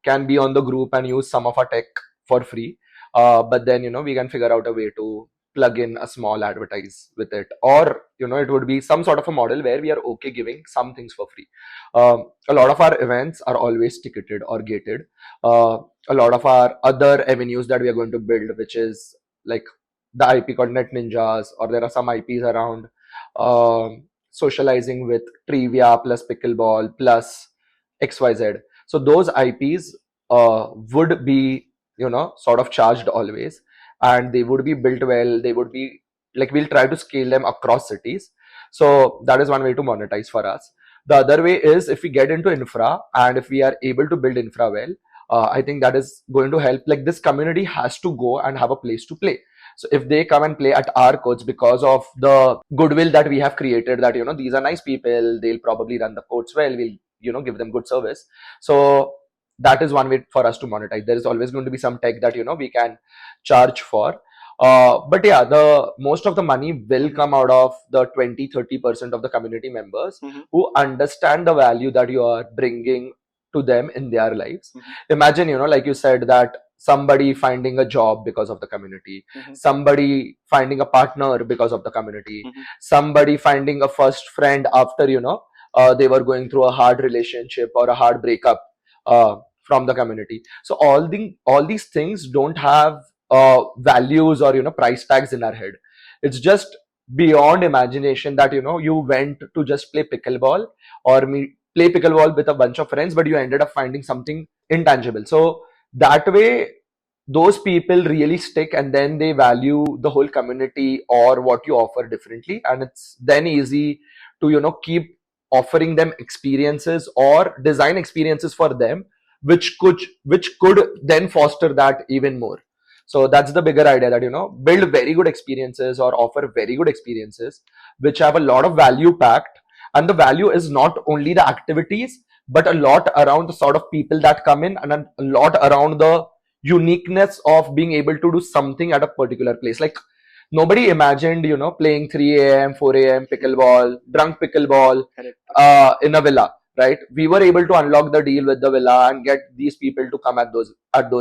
can be on the group and use some of our tech for free, but then we can figure out a way to plug in a small advertise with it, or it would be some sort of a model where we are okay giving some things for free. A lot of our events are always ticketed or gated. A lot of our other avenues that we are going to build, which is like the IP called Net Ninjas, or there are some IPs around socializing with trivia plus pickleball plus XYZ. So those IPs would be sort of charged always, and they would be built well. They would be we'll try to scale them across cities. So that is one way to monetize for us. The other way is if we get into infra, and if we are able to build infra well, I think that is going to help. This community has to go and have a place to play. So if they come and play at our courts because of the goodwill that we have created, that these are nice people, they'll probably run the courts well, we'll give them good service. So that is one way for us to monetize. There is always going to be some tech that we can charge for. But yeah, the most of the money will come out of the 20-30% of the community members who understand the value that you are bringing to them in their lives. Imagine, like you said, that somebody finding a job because of the community, somebody finding a partner because of the community, somebody finding a first friend after, they were going through a hard relationship or a hard breakup from the community. So all these things don't have values or, price tags in our head. It's just beyond imagination that, you went to just play pickleball or play pickleball with a bunch of friends, but you ended up finding something intangible. So that way, those people really stick, and then they value the whole community or what you offer differently, and it's then easy to, keep offering them experiences or design experiences for them, which could then foster that even more. So that's the bigger idea, that, build very good experiences or offer very good experiences which have a lot of value packed. And the value is not only the activities, but a lot around the sort of people that come in, and a lot around the uniqueness of being able to do something at a particular place. Like, nobody imagined, playing 3 a.m., 4 a.m. pickleball, drunk pickleball in a villa, right? We were able to unlock the deal with the villa and get these people to come at those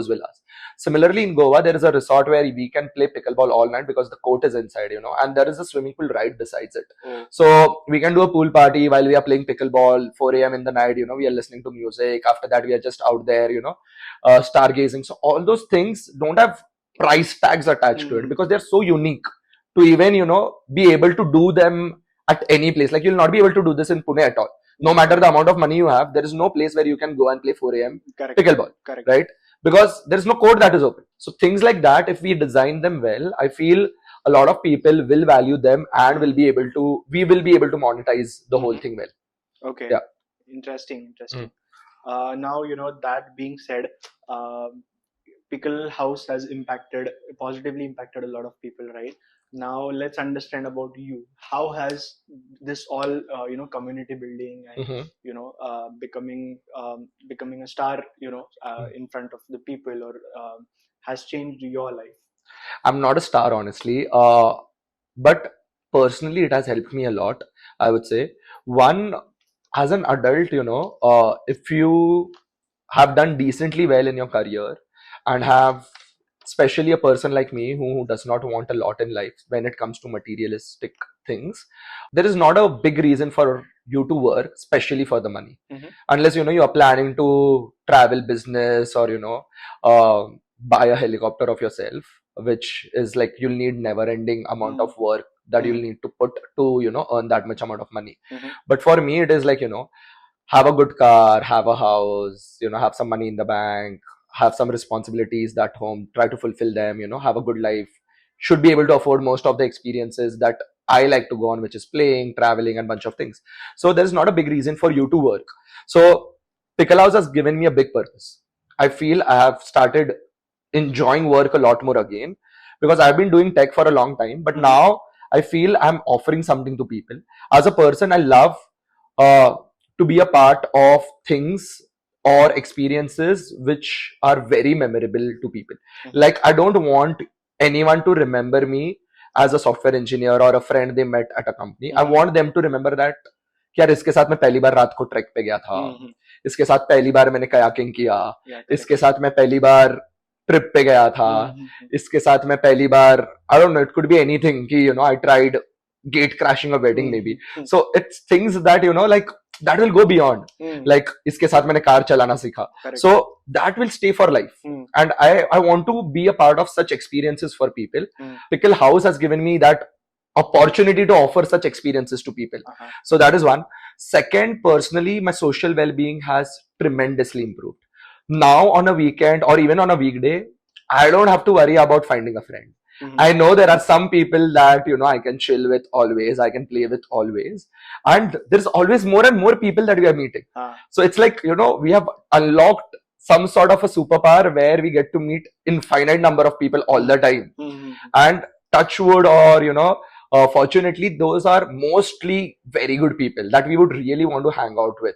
villas. Similarly, in Goa, there is a resort where we can play pickleball all night because the court is inside, and there is a swimming pool right besides it. So we can do a pool party while we are playing pickleball, 4 a.m. in the night, we are listening to music. After that, we are just out there, stargazing. So all those things don't have price tags attached to it because they're so unique to even, be able to do them at any place. Like, you'll not be able to do this in Pune at all. No matter the amount of money you have, there is no place where you can go and play 4 a.m. pickleball, right? Because there is no court that is open. So things like that, if we design them well, I feel a lot of people will value them and we will be able to monetize the whole thing well. Okay. Yeah. Interesting. Now, that being said, Pickle House has positively impacted a lot of people, right? Now let's understand about you. How has this all, community building and becoming a star, in front of the people, or has changed your life? I'm not a star, honestly, but personally, it has helped me a lot, I would say. One, as an adult, if you have done decently well in your career and have, especially a person like me who does not want a lot in life when it comes to materialistic things, there is not a big reason for you to work, especially for the money, unless you are planning to travel business or buy a helicopter of yourself, which is like you'll need never ending amount of work that you'll need to put to earn that much amount of money. But for me, it is like, have a good car, have a house, have some money in the bank, have some responsibilities at home, try to fulfill them, have a good life, should be able to afford most of the experiences that I like to go on, which is playing, traveling, and bunch of things. So there's not a big reason for you to work. So Pickle Haus has given me a big purpose. I feel I have started enjoying work a lot more again, because I've been doing tech for a long time, but now I feel I'm offering something to people. As a person, I love to be a part of things or experiences which are very memorable to people. Like, I don't want anyone to remember me as a software engineer or a friend they met at a company. I want them to remember that यार इसके साथ मैं पहली बार रात को track पे गया था, इसके साथ पहली बार मैंने कयाकिंग किया, इसके साथ मैं पहली बार ट्रिप पे गया था, इसके साथ मैं पहली बार, I don't know, it could be anything कि I tried gate crashing a wedding maybe. So it's things that like that will go beyond. Like, इसके साथ मैंने कार चलाना सीखा. So that will stay for life. And I want to be a part of such experiences for people. Pickle House has given me that opportunity to offer such experiences to people. So that is one. Second, personally, my social well-being has tremendously improved. Now on a weekend or even on a weekday, I don't have to worry about finding a friend. I know there are some people that I can chill with always, I can play with always, and there's always more and more people that we are meeting. So it's like we have unlocked some sort of a superpower where we get to meet infinite number of people all the time. And touch wood, or fortunately, those are mostly very good people that we would really want to hang out with.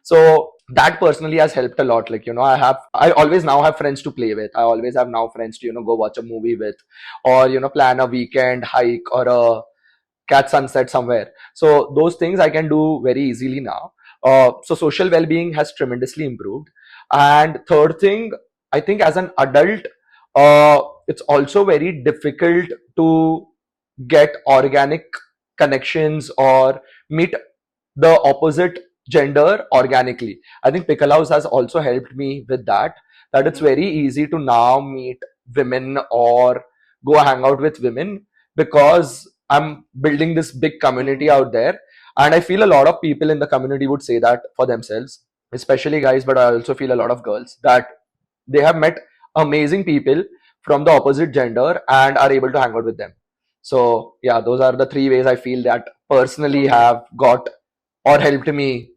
So that personally has helped a lot. Like, I always now have friends to play with. I always have now friends to, go watch a movie with, or, plan a weekend hike or a catch sunset somewhere. So those things I can do very easily now. So social well-being has tremendously improved. And third thing, I think as an adult, it's also very difficult to get organic connections or meet the opposite gender organically. I think Pickle House has also helped me with that. That it's very easy to now meet women or go hang out with women because I'm building this big community out there. And I feel a lot of people in the community would say that for themselves, especially guys, but I also feel a lot of girls that they have met amazing people from the opposite gender and are able to hang out with them. So yeah, those are the three ways I feel that personally have got or helped me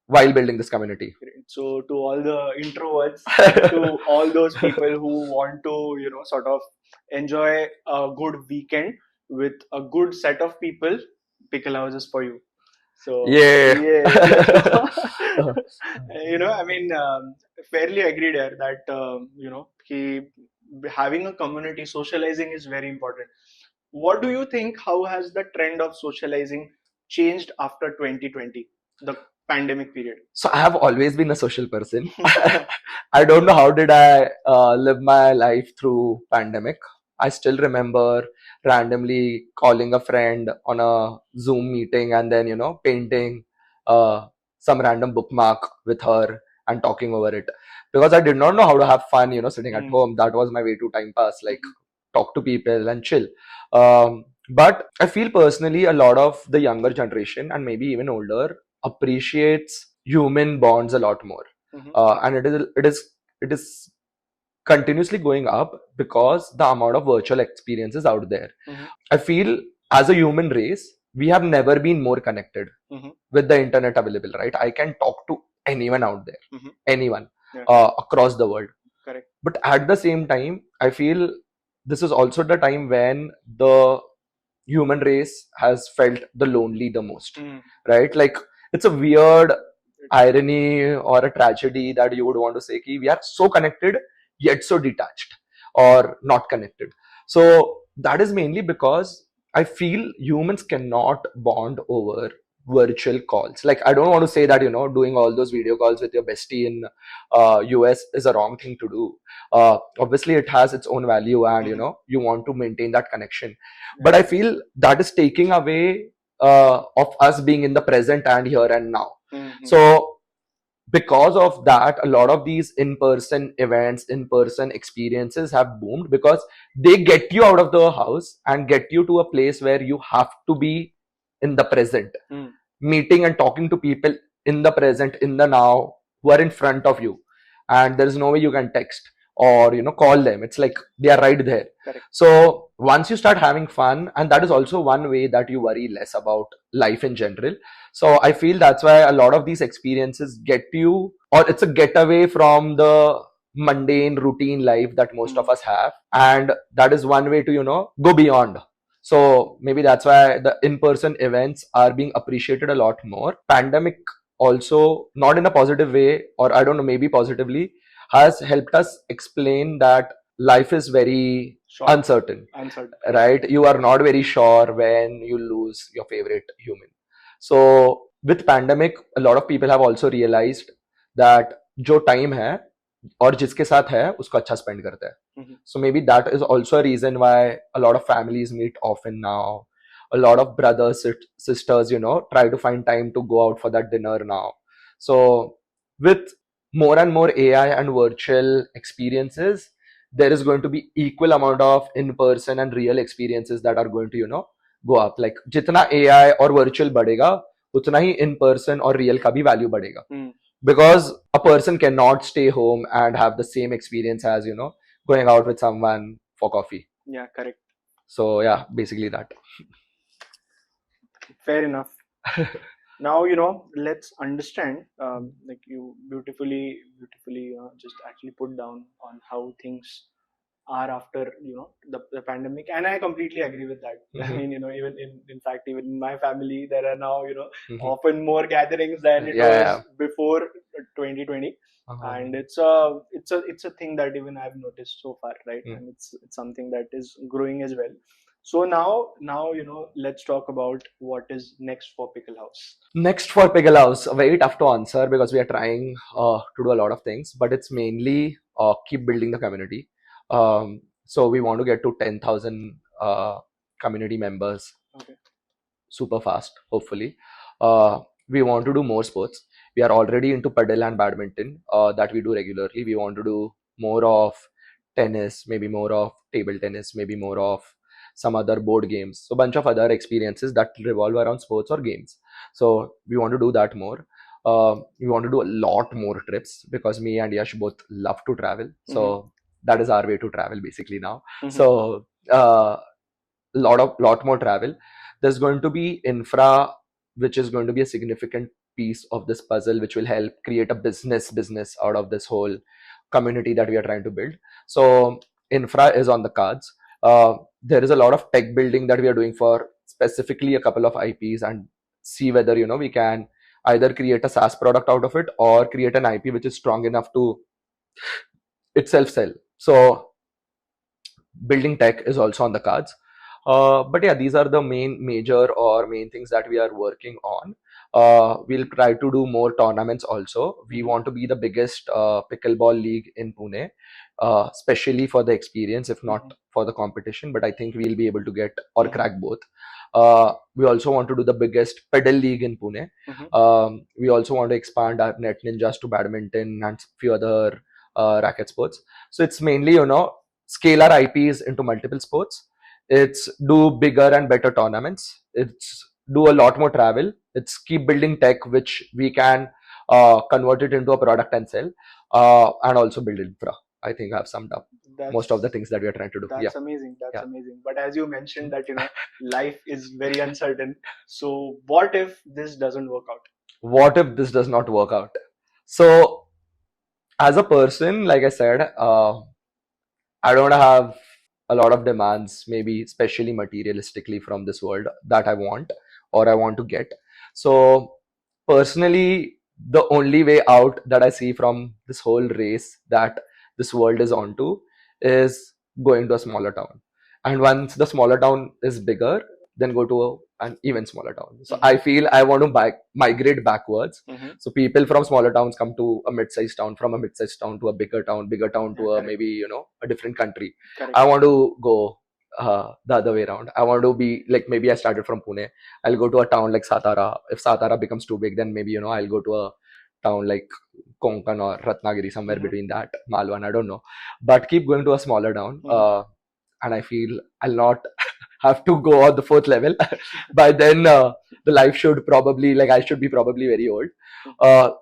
while building this community. Great. So to all the introverts, to all those people who want to, sort of enjoy a good weekend with a good set of people, Pickle House is for you. So Yeah. I mean, fairly agreed here that he having a community, socializing is very important. What do you think? How has the trend of socializing changed after 2020, the pandemic period? So I have always been a social person. I don't know how did I live my life through pandemic. I still remember randomly calling a friend on a Zoom meeting and then painting uh, some random bookmark with her and talking over it because I did not know how to have fun. Sitting at home. That was my way to time pass. Like talk to people and chill. But I feel personally a lot of the younger generation and maybe even older appreciates human bonds a lot more, and it is continuously going up because the amount of virtual experiences out there. I feel as a human race we have never been more connected with the internet available, right? I can talk to anyone out there, anyone across the world. Correct. But at the same time I feel this is also the time when the human race has felt the lonely the most, right? Like it's a weird irony or a tragedy that you would want to say ki we are so connected yet so detached or not connected. So that is mainly because I feel humans cannot bond over virtual calls. Like I don't want to say that doing all those video calls with your bestie in US is a wrong thing to do. Obviously it has its own value and you want to maintain that connection, but I feel that is taking away of us being in the present and here and now. So because of that a lot of these in-person events, in-person experiences have boomed because they get you out of the house and get you to a place where you have to be in the present, meeting and talking to people in the present, in the now, who are in front of you, and there is no way you can text or call them. It's like they are right there. Correct. So once you start having fun, and that is also one way that you worry less about life in general. So I feel that's why a lot of these experiences get you, or it's a getaway from the mundane routine life that most of us have, and that is one way to go beyond. So maybe that's why the in-person events are being appreciated a lot more. Pandemic also, not in a positive way, or I don't know, maybe positively, has helped us explain that life is very uncertain, right? You are not very sure when you lose your favorite human. So with pandemic, a lot of people have also realized that जो time है और जिसके साथ है उसको अच्छा spend करता है. So maybe that is also a reason why a lot of families meet often now. A lot of brothers, sisters, try to find time to go out for that dinner now. So with more and more AI and virtual experiences, there is going to be equal amount of in-person and real experiences that are going to, go up. Like जितना AI और virtual बढ़ेगा, उतना ही in-person और real का भी value बढ़ेगा. Because a person cannot stay home and have the same experience as going out with someone for coffee. Yeah, correct. So yeah, basically that. Fair enough. Now let's understand, like you beautifully just actually put down on how things are after the pandemic, and I completely agree with that. I mean, even in fact, even in my family there are now often more gatherings than it was before 2020. And it's a thing that even I've noticed so far, right? And it's something that is growing as well. So now let's talk about what is next for Pickle House. Next for Pickle House, very tough to answer because we are trying to do a lot of things, but it's mainly keep building the community. So we want to get to 10,000 community members Okay. super fast, hopefully. We want to do more sports. We are already into paddle and badminton that we do regularly. We want to do more of tennis, maybe more of table tennis, maybe more of some other board games. So bunch of other experiences that revolve around sports or games. So we want to do that more. We want to do a lot more trips because me and Yash both love to travel. So that is our way to travel basically now. So lot more travel. There's going to be infra, which is going to be a significant piece of this puzzle, which will help create a business out of this whole community that we are trying to build. So infra is on the cards. There is a lot of tech building that we are doing for specifically a couple of IPs and see whether we can either create a SaaS product out of it or create an IP which is strong enough to itself sell. So building tech is also on the cards. But yeah, these are the main things that we are working on. We'll try to do more tournaments also. We want to be the biggest pickleball league in Pune, especially for the experience, if not for the competition. But I think we'll be able to get or crack both. We also want to do the biggest pedal league in Pune. We also want to expand our Net Ninjas to badminton and few other racket sports. So it's mainly, scale our IPs into multiple sports. It's do bigger and better tournaments. It's do a lot more travel. It's keep building tech, which we can convert it into a product and sell, and also build infra. I think I've summed up most of the things that we are trying to do. That's amazing. That's amazing. But as you mentioned that life is very uncertain. So what if this doesn't work out? What if this does not work out? So as a person, like I said, I don't have a lot of demands, maybe especially materialistically from this world that I want or I want to get. So personally, the only way out that I see from this whole race that this world is onto is going to a smaller town. And once the smaller town is bigger, then go to an even smaller town. So I feel I want to migrate backwards. So people from smaller towns come to a mid-sized town, from a mid-sized town to a bigger town to a maybe a different country. Correct. I want to go the other way around. I want to be like, maybe I started from Pune. I'll go to a town like Satara. If Satara becomes too big, then maybe I'll go to a town like Konkan or Ratnagiri, somewhere between that, Malwan, I don't know. But keep going to a smaller town. And I feel I'll not have to go on the fourth level. By then, the life should probably, I should be probably very old.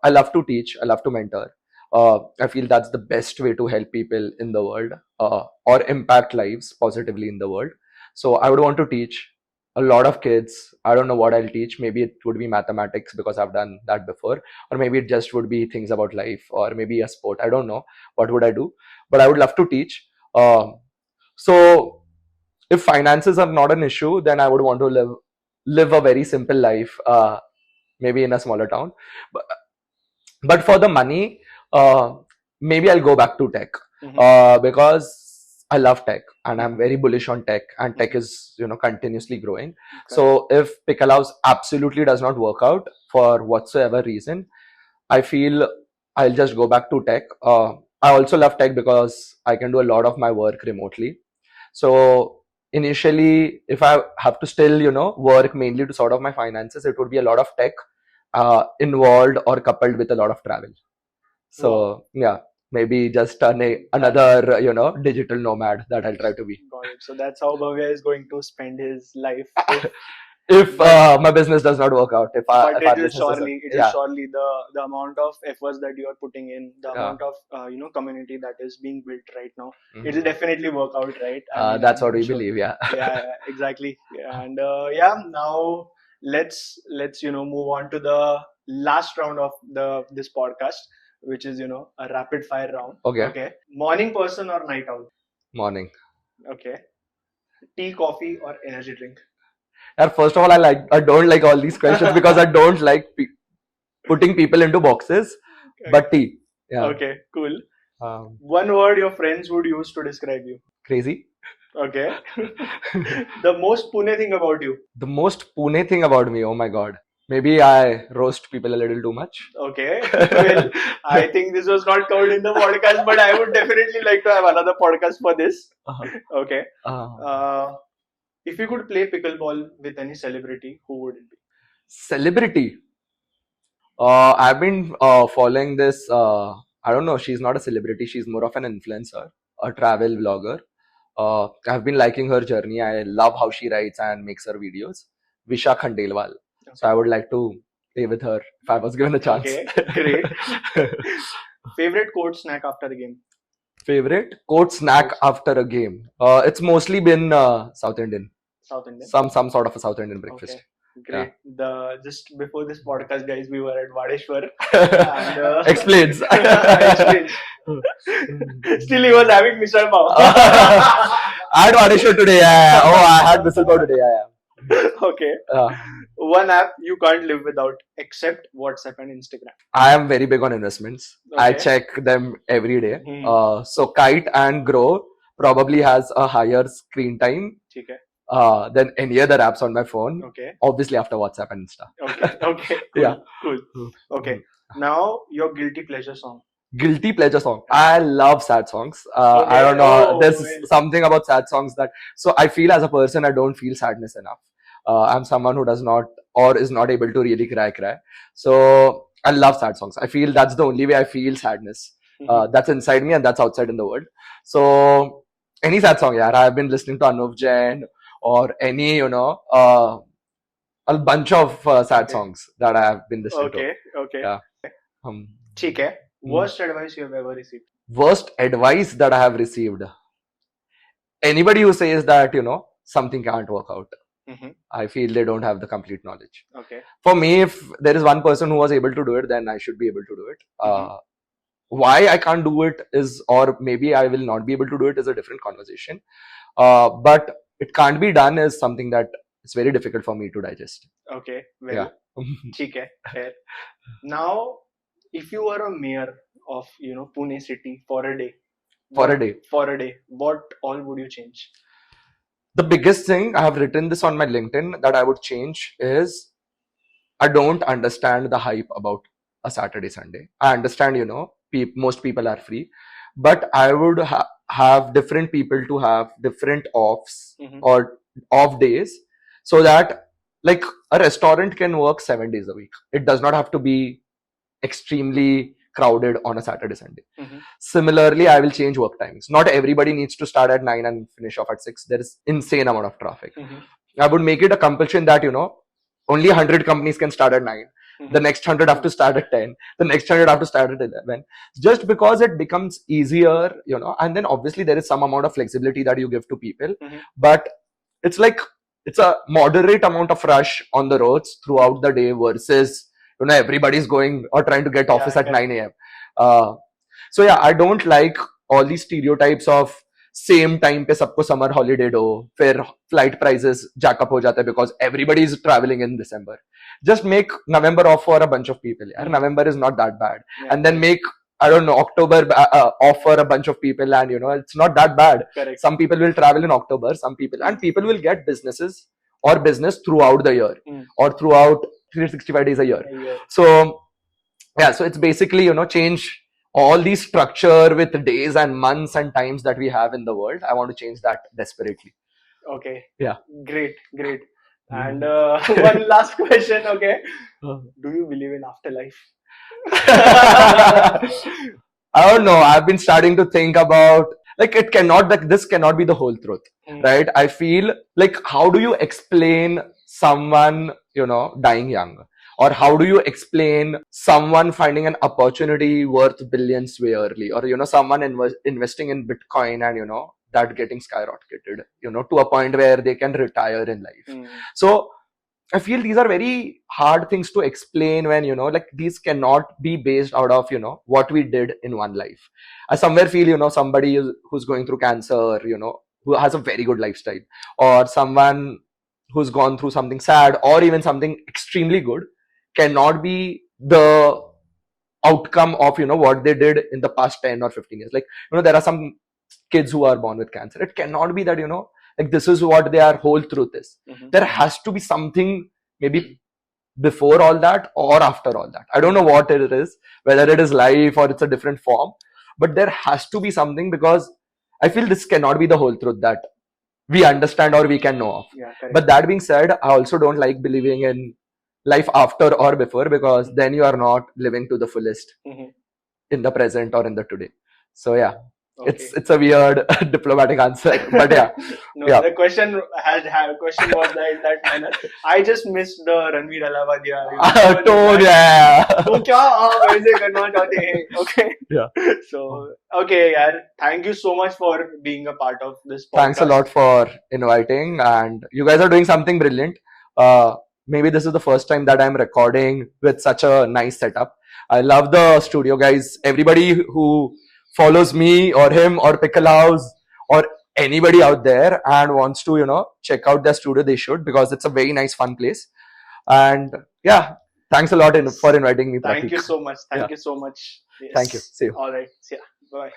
I love to teach. I love to mentor. I feel that's the best way to help people in the world or impact lives positively in the world. So I would want to teach a lot of kids. I don't know what I'll teach. Maybe it would be mathematics because I've done that before, or maybe it just would be things about life, or maybe a sport. I don't know what would I do, but I would love to teach. So if finances are not an issue, then I would want to live a very simple life, maybe in a smaller town. But for the money, maybe I'll go back to tech because I love tech and I'm very bullish on tech, and tech is continuously growing. Okay. So if Pickle Haus absolutely does not work out for whatsoever reason, I feel I'll just go back to tech. I also love tech because I can do a lot of my work remotely. So initially, if I have to still work mainly to sort of my finances, it would be a lot of tech involved or coupled with a lot of travel. So yeah, maybe just another digital nomad that I'll try to be. Got it. So that's how Bhavya is going to spend his life. If my business does not work out, if it is surely the amount of efforts that you are putting in, the amount of community that is being built right now, it will definitely work out, right? That's what we believe. Yeah. Yeah, exactly. And now let's move on to the last round of this podcast, which is a rapid fire round. Okay. Morning person or night owl? Morning. Okay. Tea, coffee, or energy drink? First of all, I don't like all these questions because I don't like putting people into boxes. Okay. But tea. Yeah. Okay, cool. One word your friends would use to describe you? Crazy. Okay. The most Pune thing about you. The most Pune thing about me, oh my god. Maybe I roast people a little too much. Okay. Well, I think this was not covered in the podcast, but I would definitely like to have another podcast for this. Uh-huh. Okay. Uh, If you could play pickleball with any celebrity, who would it be? Celebrity. I've been following this. I don't know. She's not a celebrity. She's more of an influencer, a travel vlogger. I've been liking her journey. I love how she writes and makes her videos. Visha Khandelwal. Okay. So I would like to play with her if I was given a chance. Okay, great. Favorite court snack after a game? Favorite court snack after a game? It's mostly been South Indian. South Indian. Some sort of a South Indian breakfast. Okay. Great. The just before this podcast, guys, we were at Vadeshwar. And, Explains. Explains. Still, he was having misal pav. I had Vadeshwar today. Yeah. Oh, I had misal pav today. Yeah. Okay. One app you can't live without except WhatsApp and Instagram. I am very big on investments. Okay. I check them every day. So Kite and Grow probably has a higher screen time Okay. Than any other apps on my phone. Okay. Obviously after WhatsApp and Insta. Okay. Okay. Cool. Yeah. Cool. Okay. Now your guilty pleasure song. Guilty pleasure song. I love sad songs. Okay. I don't know. Oh, There's well. something about sad songs that. So I feel as a person, I don't feel sadness enough. I'm someone who does not or is not able to really cry. So I love sad songs. I feel that's the only way I feel sadness. That's inside me and that's outside in the world. So any sad song, yeah. I've been listening to Anuv Jain or any, a bunch of sad songs that I have been listening to. Okay. Yeah. ठीक है. Worst advice you have ever received? Worst advice that I have received. Anybody who says that, something can't work out. I feel they don't have the complete knowledge. Okay. For me, if there is one person who was able to do it, then I should be able to do it. Why I can't do it is, or maybe I will not be able to do it, is a different conversation. But it can't be done is something that it's very difficult for me to digest. Okay. Well, ठीक है. Fair. Now, if you were a mayor of Pune city for a day, what all would you change? The biggest thing, I have written this on my LinkedIn, that I would change is I don't understand the hype about a Saturday, Sunday. I understand, most people are free, but I would have different people to have different offs or off days, so that like a restaurant can work 7 days a week. It does not have to be extremely crowded on a Saturday, Sunday. Similarly, I will change work times. Not everybody needs to start at 9 and finish off at 6. There is insane amount of traffic. I would make it a compulsion that, only 100 companies can start at 9. The next 100 have to start at 10. The next 100 have to start at 11. Just because it becomes easier, and then obviously there is some amount of flexibility that you give to people. But it's like, it's a moderate amount of rush on the roads throughout the day versus, everybody's going or trying to get office at 9 a.m. So yeah, I don't like all these stereotypes of same time पे सबको summer holiday दो, फिर flight prices jack up हो जाते हैं because everybody is traveling in December. Just make November off for a bunch of people. November is not that bad. And then make, I don't know, October off for a bunch of people, and it's not that bad. Correct. Some people will travel in October, some people will get business throughout the year or throughout 365 days a year. So yeah, so it's basically, change all the structure with days and months and times that we have in the world. I want to change that desperately. Okay. Yeah. Great. And one last question, okay. Do you believe in afterlife? I don't know. I've been starting to think about, this cannot be the whole truth, right? I feel like, how do you explain someone, dying young? Or how do you explain someone finding an opportunity worth billions way early? Or, someone investing in Bitcoin and, that getting skyrocketed, to a point where they can retire in life. So I feel these are very hard things to explain when, these cannot be based out of, what we did in one life. I somewhere feel, somebody who's going through cancer, who has a very good lifestyle, or someone who's gone through something sad or even something extremely good, cannot be the outcome of, what they did in the past 10 or 15 years. Like, there are some kids who are born with cancer. It cannot be that, like this is what their whole truth is. There has to be something maybe before all that or after all that. I don't know what it is, whether it is life or it's a different form, but there has to be something, because I feel this cannot be the whole truth that we understand or we can know of. But that being said, I also don't like believing in life after or before, because then you are not living to the fullest in the present or in the today. So yeah, it's a weird diplomatic answer, but yeah. The question was in that manner. I just missed the Ranveer Alawadiya. Okay. Yeah. So okay, yaar. Thank you so much for being a part of this podcast. Thanks a lot for inviting, and you guys are doing something brilliant. Maybe this is the first time that I'm recording with such a nice setup. I love the studio, guys. Everybody who follows me or him or Pickle Haus or anybody out there and wants to, check out their studio, they should, because it's a very nice, fun place. And yeah, thanks a lot for inviting me. Thank you so much. Thank you so much. Yes. Thank you. See you. All right. See ya. Bye.